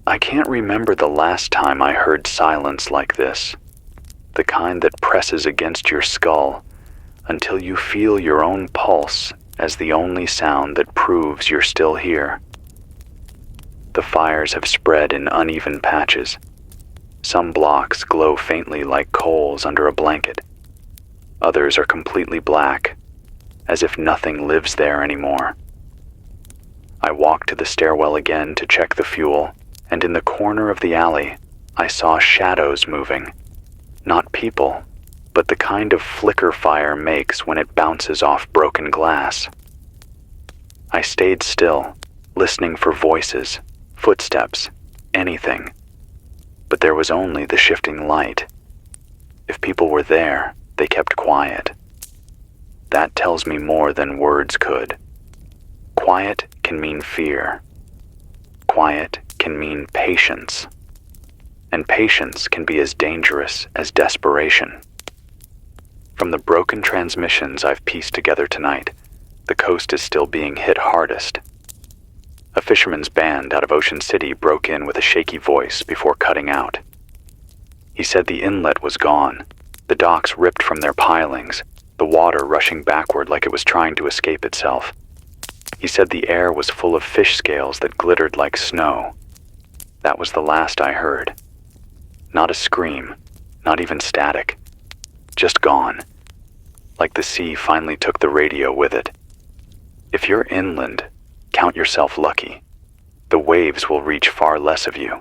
Speaker 1: I can't remember the last time I heard silence like this, the kind that presses against your skull until you feel your own pulse as the only sound that proves you're still here. The fires have spread in uneven patches. Some blocks glow faintly like coals under a blanket. Others are completely black, as if nothing lives there anymore. I walked to the stairwell again to check the fuel, and in the corner of the alley, I saw shadows moving. Not people, but the kind of flicker fire makes when it bounces off broken glass. I stayed still, listening for voices, footsteps, anything. But there was only the shifting light. If people were there, they kept quiet. That tells me more than words could. Quiet can mean fear. Quiet can mean patience. And patience can be as dangerous as desperation. From the broken transmissions I've pieced together tonight, the coast is still being hit hardest. A fisherman's band out of Ocean City broke in with a shaky voice before cutting out. He said the inlet was gone, the docks ripped from their pilings, the water rushing backward like it was trying to escape itself. He said the air was full of fish scales that glittered like snow. That was the last I heard. Not a scream, not even static. Just gone. Like the sea finally took the radio with it. If you're inland, count yourself lucky. The waves will reach far less of you.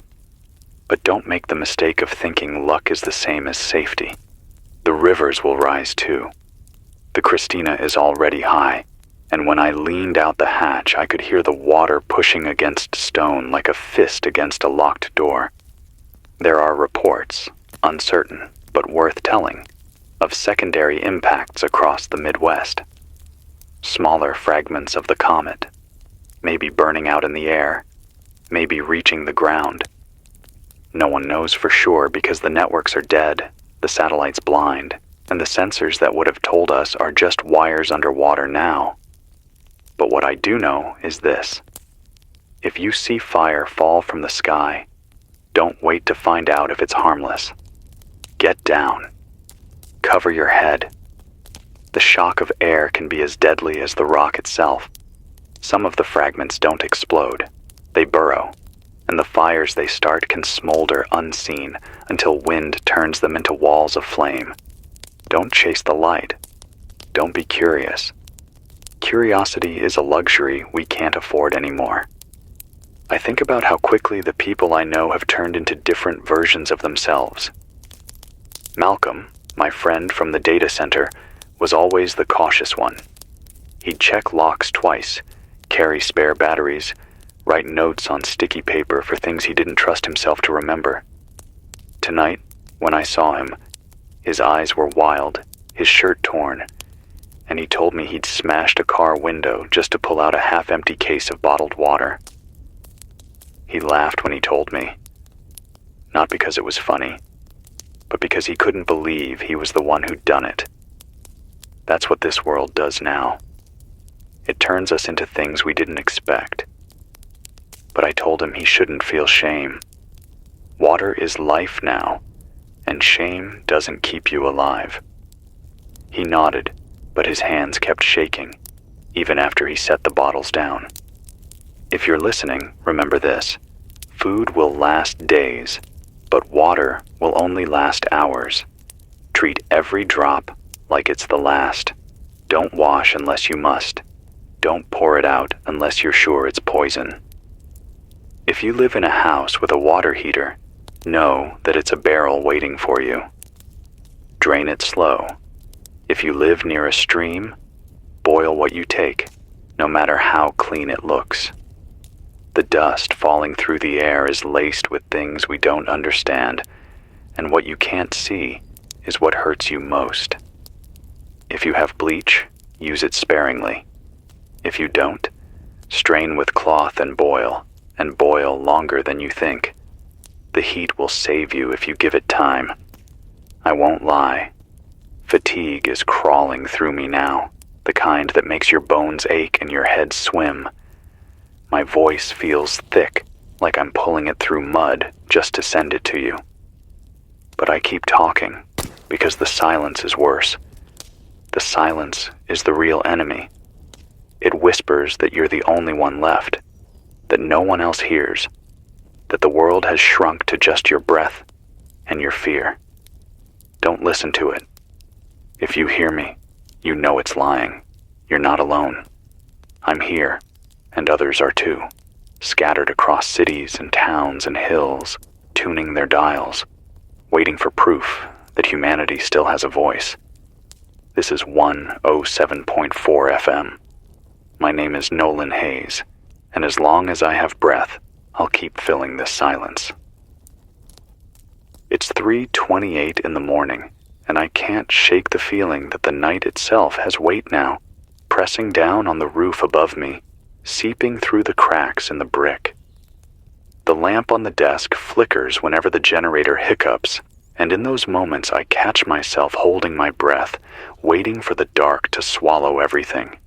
Speaker 1: But don't make the mistake of thinking luck is the same as safety. The rivers will rise too. The Christina is already high, and when I leaned out the hatch, I could hear the water pushing against stone like a fist against a locked door. There are reports, uncertain but worth telling, of secondary impacts across the Midwest. Smaller fragments of the comet, maybe burning out in the air, maybe reaching the ground. No one knows for sure because the networks are dead, the satellites blind, and the sensors that would have told us are just wires underwater now. But what I do know is this. If you see fire fall from the sky, don't wait to find out if it's harmless. Get down. Cover your head. The shock of air can be as deadly as the rock itself. Some of the fragments don't explode. They burrow, and the fires they start can smolder unseen until wind turns them into walls of flame. Don't chase the light. Don't be curious. Curiosity is a luxury we can't afford anymore. I think about how quickly the people I know have turned into different versions of themselves. Malcolm, my friend from the data center, was always the cautious one. He'd check locks twice, carry spare batteries, write notes on sticky paper for things he didn't trust himself to remember. Tonight, when I saw him, his eyes were wild, his shirt torn, and he told me he'd smashed a car window just to pull out a half-empty case of bottled water. He laughed when he told me, not because it was funny, but because he couldn't believe he was the one who'd done it. That's what this world does now. It turns us into things we didn't expect. But I told him he shouldn't feel shame. Water is life now, and shame doesn't keep you alive. He nodded, but his hands kept shaking, even after he set the bottles down. If you're listening, remember this. Food will last days, but water will only last hours. Treat every drop like it's the last. Don't wash unless you must. Don't pour it out unless you're sure it's poison. If you live in a house with a water heater, know that it's a barrel waiting for you. Drain it slow. If you live near a stream, boil what you take, no matter how clean it looks. The dust falling through the air is laced with things we don't understand, and what you can't see is what hurts you most. If you have bleach, use it sparingly. If you don't, strain with cloth and boil longer than you think. The heat will save you if you give it time. I won't lie. Fatigue is crawling through me now, the kind that makes your bones ache and your head swim. My voice feels thick, like I'm pulling it through mud just to send it to you. But I keep talking, because the silence is worse. The silence is the real enemy. It whispers that you're the only one left, that no one else hears, that the world has shrunk to just your breath and your fear. Don't listen to it. If you hear me, you know it's lying. You're not alone. I'm here, and others are too, scattered across cities and towns and hills, tuning their dials, waiting for proof that humanity still has a voice. This is 107.4 FM. My name is Nolan Hayes, and as long as I have breath, I'll keep filling this silence. It's 3:28 in the morning, and I can't shake the feeling that the night itself has weight now, pressing down on the roof above me, seeping through the cracks in the brick. The lamp on the desk flickers whenever the generator hiccups, and in those moments I catch myself holding my breath, waiting for the dark to swallow everything.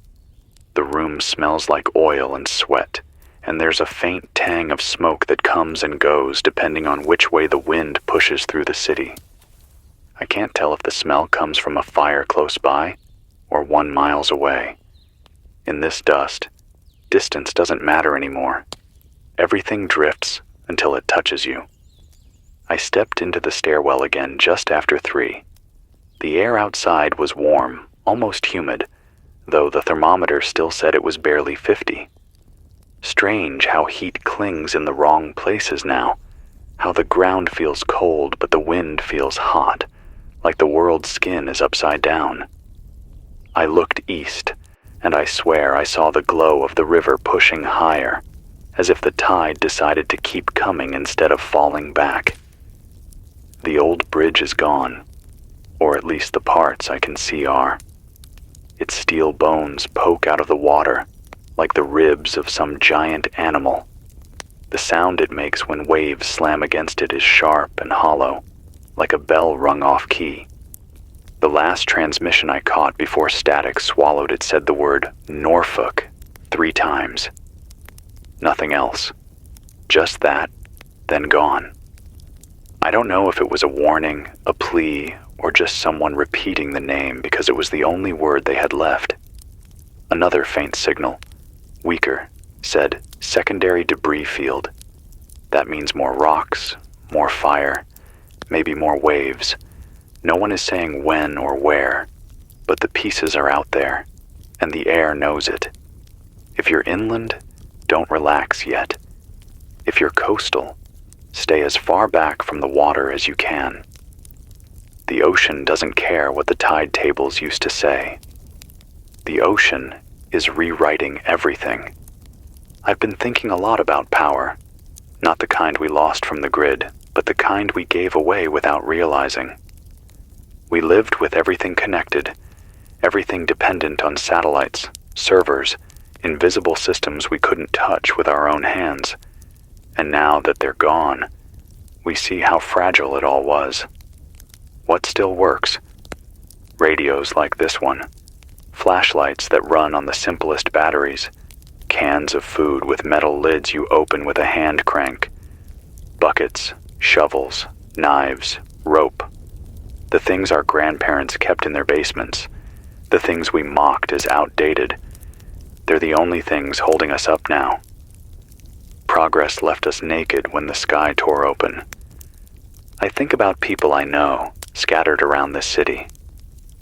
Speaker 1: The room smells like oil and sweat, and there's a faint tang of smoke that comes and goes depending on which way the wind pushes through the city. I can't tell if the smell comes from a fire close by or 1 mile away. In this dust, distance doesn't matter anymore. Everything drifts until it touches you. I stepped into the stairwell again just after 3. The air outside was warm, almost humid, though the thermometer still said it was barely 50. Strange how heat clings in the wrong places now, how the ground feels cold but the wind feels hot, like the world's skin is upside down. I looked east, and I swear I saw the glow of the river pushing higher, as if the tide decided to keep coming instead of falling back. The old bridge is gone, or at least the parts I can see are. Its steel bones poke out of the water, like the ribs of some giant animal. The sound it makes when waves slam against it is sharp and hollow, like a bell rung off key. The last transmission I caught before static swallowed it said the word Norfolk 3 times. Nothing else. Just that, then gone. I don't know if it was a warning, a plea, or just someone repeating the name because it was the only word they had left. Another faint signal, weaker, said secondary debris field. That means more rocks, more fire, maybe more waves. No one is saying when or where, but the pieces are out there, and the air knows it. If you're inland, don't relax yet. If you're coastal, stay as far back from the water as you can. The ocean doesn't care what the tide tables used to say. The ocean is rewriting everything. I've been thinking a lot about power, not the kind we lost from the grid, but the kind we gave away without realizing. We lived with everything connected, everything dependent on satellites, servers, invisible systems we couldn't touch with our own hands. And now that they're gone, we see how fragile it all was. What still works? Radios like this one, flashlights that run on the simplest batteries, cans of food with metal lids you open with a hand crank, buckets, shovels, knives, rope. The things our grandparents kept in their basements, the things we mocked as outdated, they're the only things holding us up now. Progress left us naked when the sky tore open. I think about people I know, scattered around this city.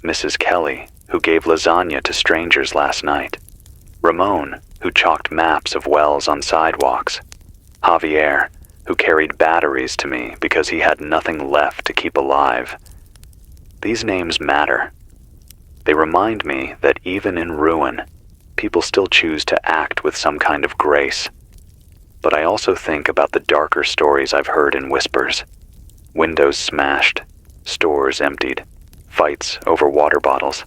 Speaker 1: Mrs. Kelly, who gave lasagna to strangers last night. Ramon, who chalked maps of wells on sidewalks. Javier, who carried batteries to me because he had nothing left to keep alive. These names matter. They remind me that even in ruin, people still choose to act with some kind of grace. But I also think about the darker stories I've heard in whispers. Windows smashed, stores emptied, fights over water bottles,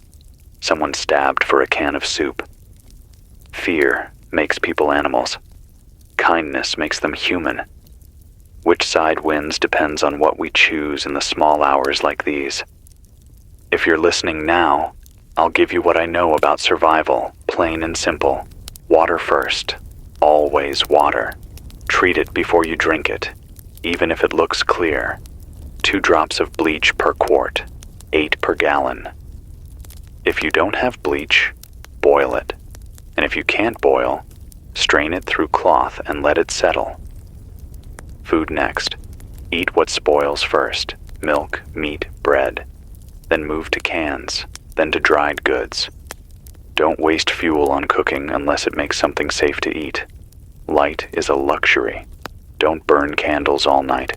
Speaker 1: someone stabbed for a can of soup. Fear makes people animals. Kindness makes them human. Which side wins depends on what we choose in the small hours like these. If you're listening now, I'll give you what I know about survival, plain and simple. Water first. Always water. Treat it before you drink it, even if it looks clear. 2 drops of bleach per quart, 8 per gallon. If you don't have bleach, boil it. And if you can't boil, strain it through cloth and let it settle. Food next. Eat what spoils first, milk, meat, bread. Then move to cans, then to dried goods. Don't waste fuel on cooking unless it makes something safe to eat. Light is a luxury. Don't burn candles all night.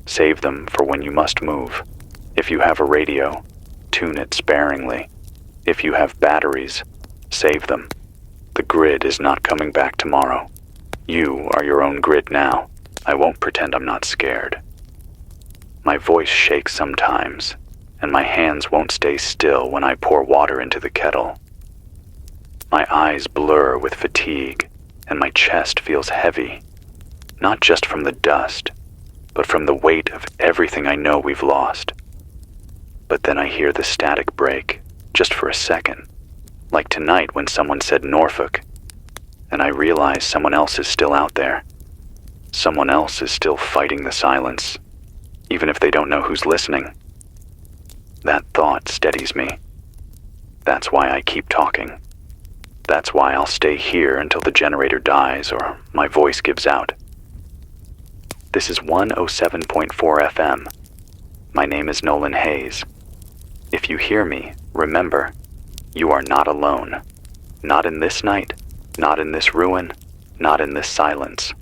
Speaker 1: Save them for when you must move. If you have a radio, tune it sparingly. If you have batteries, save them. The grid is not coming back tomorrow. You are your own grid now. I won't pretend I'm not scared. My voice shakes sometimes, and my hands won't stay still when I pour water into the kettle. My eyes blur with fatigue, and my chest feels heavy, not just from the dust, but from the weight of everything I know we've lost. But then I hear the static break, just for a second, Like tonight when someone said Norfolk, and I realize someone else is still out there. Someone else is still fighting the silence, even if they don't know who's listening. That thought steadies me. That's why I keep talking. That's why I'll stay here until the generator dies or my voice gives out. This is 107.4 FM. My name is Nolan Hayes. If you hear me, remember, you are not alone. Not in this night, not in this ruin, not in this silence.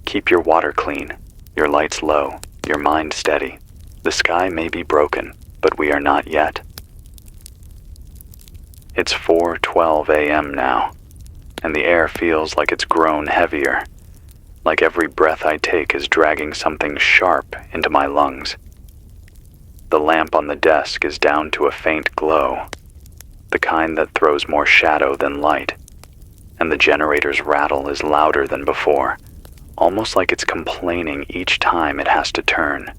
Speaker 1: Keep your water clean, your lights low, your mind steady. The sky may be broken, but we are not yet. It's 4:12 a.m. now, and the air feels like it's grown heavier, like every breath I take is dragging something sharp into my lungs. The lamp on the desk is down to a faint glow, the kind that throws more shadow than light, and the generator's rattle is louder than before, almost like it's complaining each time it has to turn.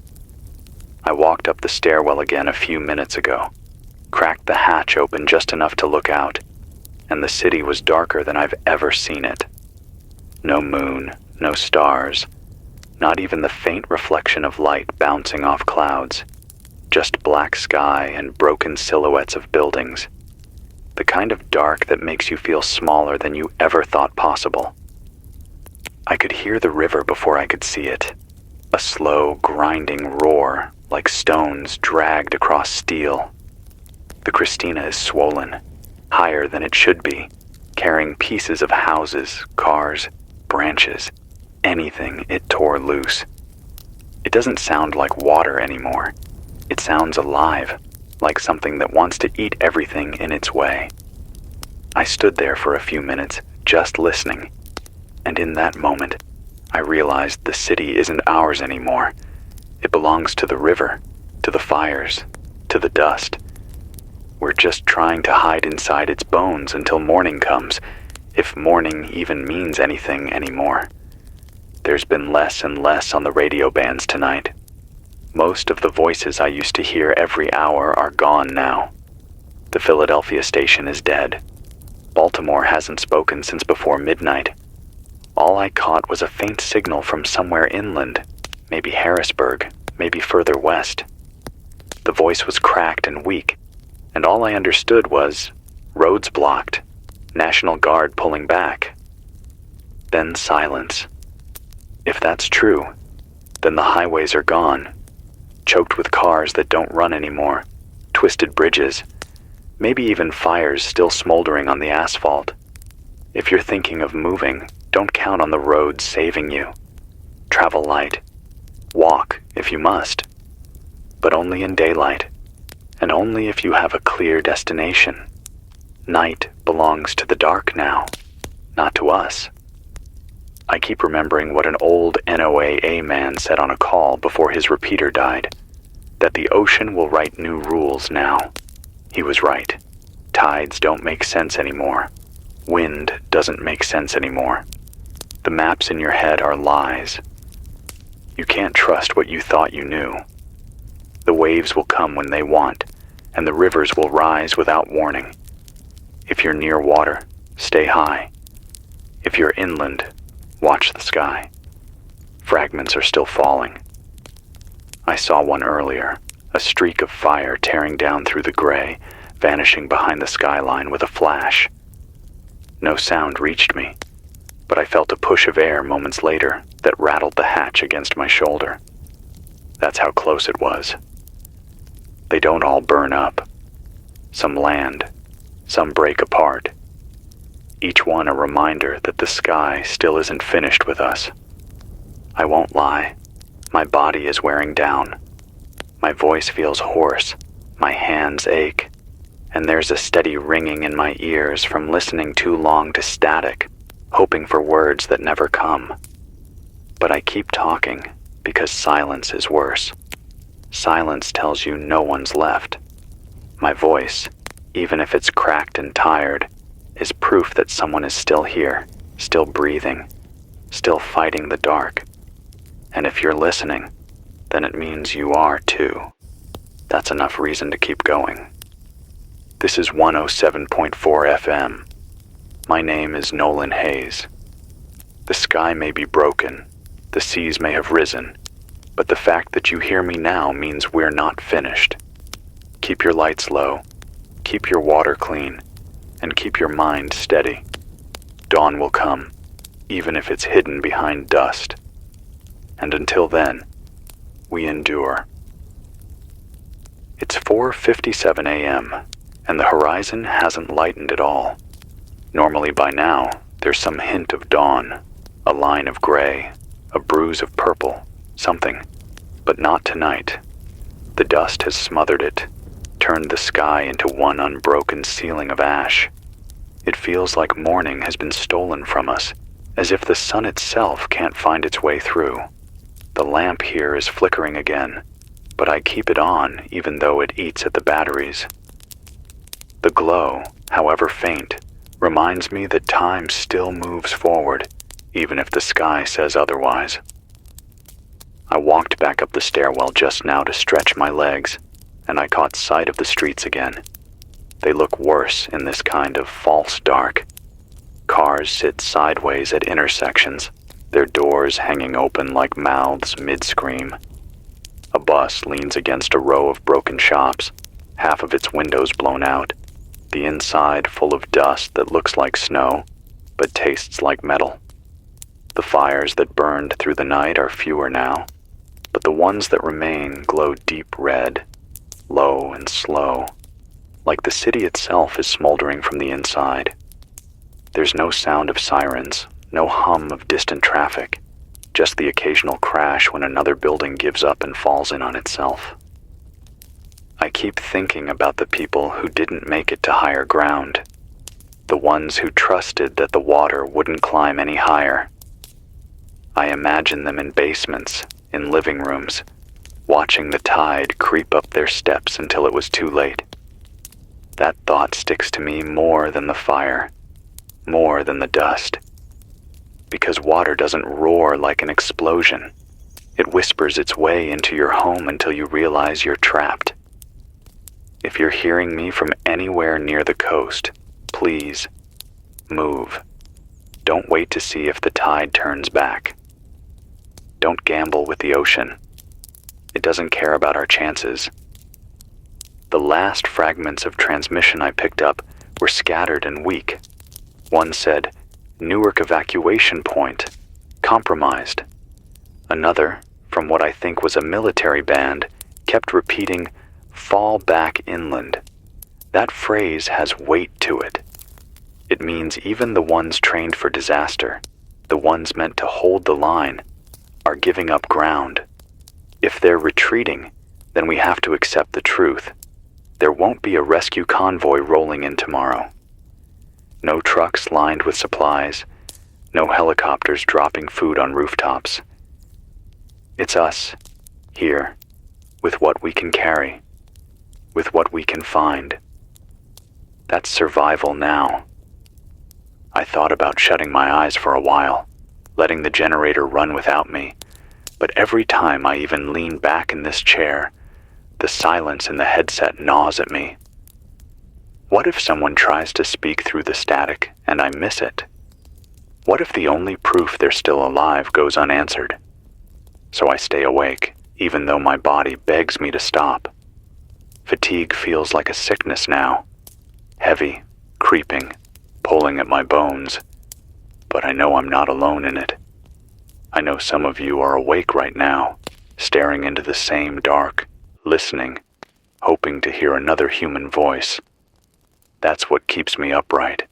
Speaker 1: I walked up the stairwell again a few minutes ago, cracked the hatch open just enough to look out, and the city was darker than I've ever seen it. No moon, no stars, not even the faint reflection of light bouncing off clouds, just black sky and broken silhouettes of buildings. The kind of dark that makes you feel smaller than you ever thought possible. I could hear the river before I could see it, a slow, grinding roar like stones dragged across steel. The Christina is swollen, higher than it should be, carrying pieces of houses, cars, branches, anything it tore loose. It doesn't sound like water anymore. It sounds alive, like something that wants to eat everything in its way. I stood there for a few minutes, just listening, and in that moment, I realized the city isn't ours anymore. It belongs to the river, to the fires, to the dust. We're just trying to hide inside its bones until morning comes, if morning even means anything anymore. There's been less and less on the radio bands tonight. Most of the voices I used to hear every hour are gone now. The Philadelphia station is dead. Baltimore hasn't spoken since before midnight. All I caught was a faint signal from somewhere inland, maybe Harrisburg, maybe further west. The voice was cracked and weak, and all I understood was, roads blocked, National Guard pulling back. Then silence. If that's true, then the highways are gone, choked with cars that don't run anymore, twisted bridges, maybe even fires still smoldering on the asphalt. If you're thinking of moving, don't count on the roads saving you. Travel light. Walk if you must, but only in daylight, and only if you have a clear destination. Night belongs to the dark now, not to us. I keep remembering what an old NOAA man said on a call before his repeater died, that the ocean will write new rules now. He was right. Tides don't make sense anymore. Wind doesn't make sense anymore. The maps in your head are lies. You can't trust what you thought you knew. The waves will come when they want, and the rivers will rise without warning. If you're near water, stay high. If you're inland, watch the sky. Fragments are still falling. I saw one earlier, a streak of fire tearing down through the gray, vanishing behind the skyline with a flash. No sound reached me, but I felt a push of air moments later that rattled the hatch against my shoulder. That's how close it was. They don't all burn up. Some land, some break apart. Each one a reminder that the sky still isn't finished with us. I won't lie. My body is wearing down. My voice feels hoarse. My hands ache. And there's a steady ringing in my ears from listening too long to static, hoping for words that never come. But I keep talking because silence is worse. Silence tells you no one's left. My voice, even if it's cracked and tired, is proof that someone is still here, still breathing, still fighting the dark. And if you're listening, then it means you are too. That's enough reason to keep going. This is 107.4 FM. My name is Nolan Hayes. The sky may be broken, the seas may have risen, but the fact that you hear me now means we're not finished. Keep your lights low, keep your water clean, and keep your mind steady. Dawn will come, even if it's hidden behind dust. And until then, we endure. It's 4:57 a.m., and the horizon hasn't lightened at all. Normally by now, there's some hint of dawn, a line of gray, a bruise of purple, something. But not tonight. The dust has smothered it, turned the sky into one unbroken ceiling of ash. It feels like morning has been stolen from us, as if the sun itself can't find its way through. The lamp here is flickering again, but I keep it on even though it eats at the batteries. The glow, however faint, reminds me that time still moves forward, even if the sky says otherwise. I walked back up the stairwell just now to stretch my legs, and I caught sight of the streets again. They look worse in this kind of false dark. Cars sit sideways at intersections, their doors hanging open like mouths mid-scream. A bus leans against a row of broken shops, half of its windows blown out, the inside full of dust that looks like snow, but tastes like metal. The fires that burned through the night are fewer now, but the ones that remain glow deep red, low and slow, like the city itself is smoldering from the inside. There's no sound of sirens, no hum of distant traffic, just the occasional crash when another building gives up and falls in on itself. I keep thinking about the people who didn't make it to higher ground, the ones who trusted that the water wouldn't climb any higher. I imagine them in basements, in living rooms, watching the tide creep up their steps until it was too late. That thought sticks to me more than the fire, more than the dust. Because water doesn't roar like an explosion. It whispers its way into your home until you realize you're trapped. If you're hearing me from anywhere near the coast, please, move. Don't wait to see if the tide turns back. Don't gamble with the ocean. It doesn't care about our chances. The last fragments of transmission I picked up were scattered and weak. One said, Newark evacuation point, compromised. Another, from what I think was a military band, kept repeating, fall back inland. That phrase has weight to it. It means even the ones trained for disaster, the ones meant to hold the line, are giving up ground. If they're retreating, then we have to accept the truth. There won't be a rescue convoy rolling in tomorrow. No trucks lined with supplies, no helicopters dropping food on rooftops. It's us, here, with what we can carry, with what we can find. That's survival now. I thought about shutting my eyes for a while, letting the generator run without me, but every time I even lean back in this chair, the silence in the headset gnaws at me. What if someone tries to speak through the static and I miss it? What if the only proof they're still alive goes unanswered? So I stay awake, even though my body begs me to stop. Fatigue feels like a sickness now, heavy, creeping, pulling at my bones, but I know I'm not alone in it. I know some of you are awake right now, staring into the same dark, listening, hoping to hear another human voice. That's what keeps me upright.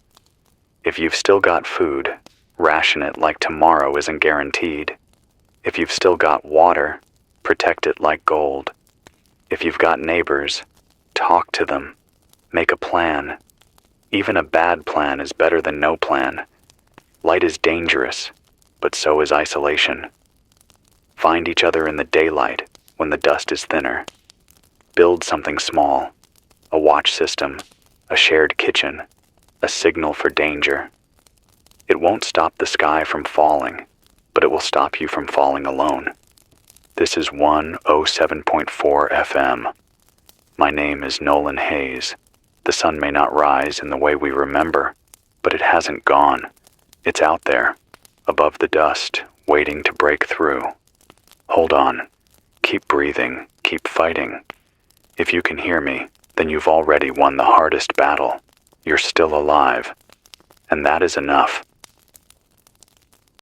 Speaker 1: If you've still got food, ration it like tomorrow isn't guaranteed. If you've still got water, protect it like gold. If you've got neighbors, talk to them, make a plan. Even a bad plan is better than no plan. Light is dangerous, but so is isolation. Find each other in the daylight when the dust is thinner. Build something small, a watch system, a shared kitchen, a signal for danger. It won't stop the sky from falling, but it will stop you from falling alone. This is 107.4 FM. My name is Nolan Hayes. The sun may not rise in the way we remember, but it hasn't gone. It's out there, above the dust, waiting to break through. Hold on. Keep breathing. Keep fighting. If you can hear me, then you've already won the hardest battle. You're still alive. And that is enough.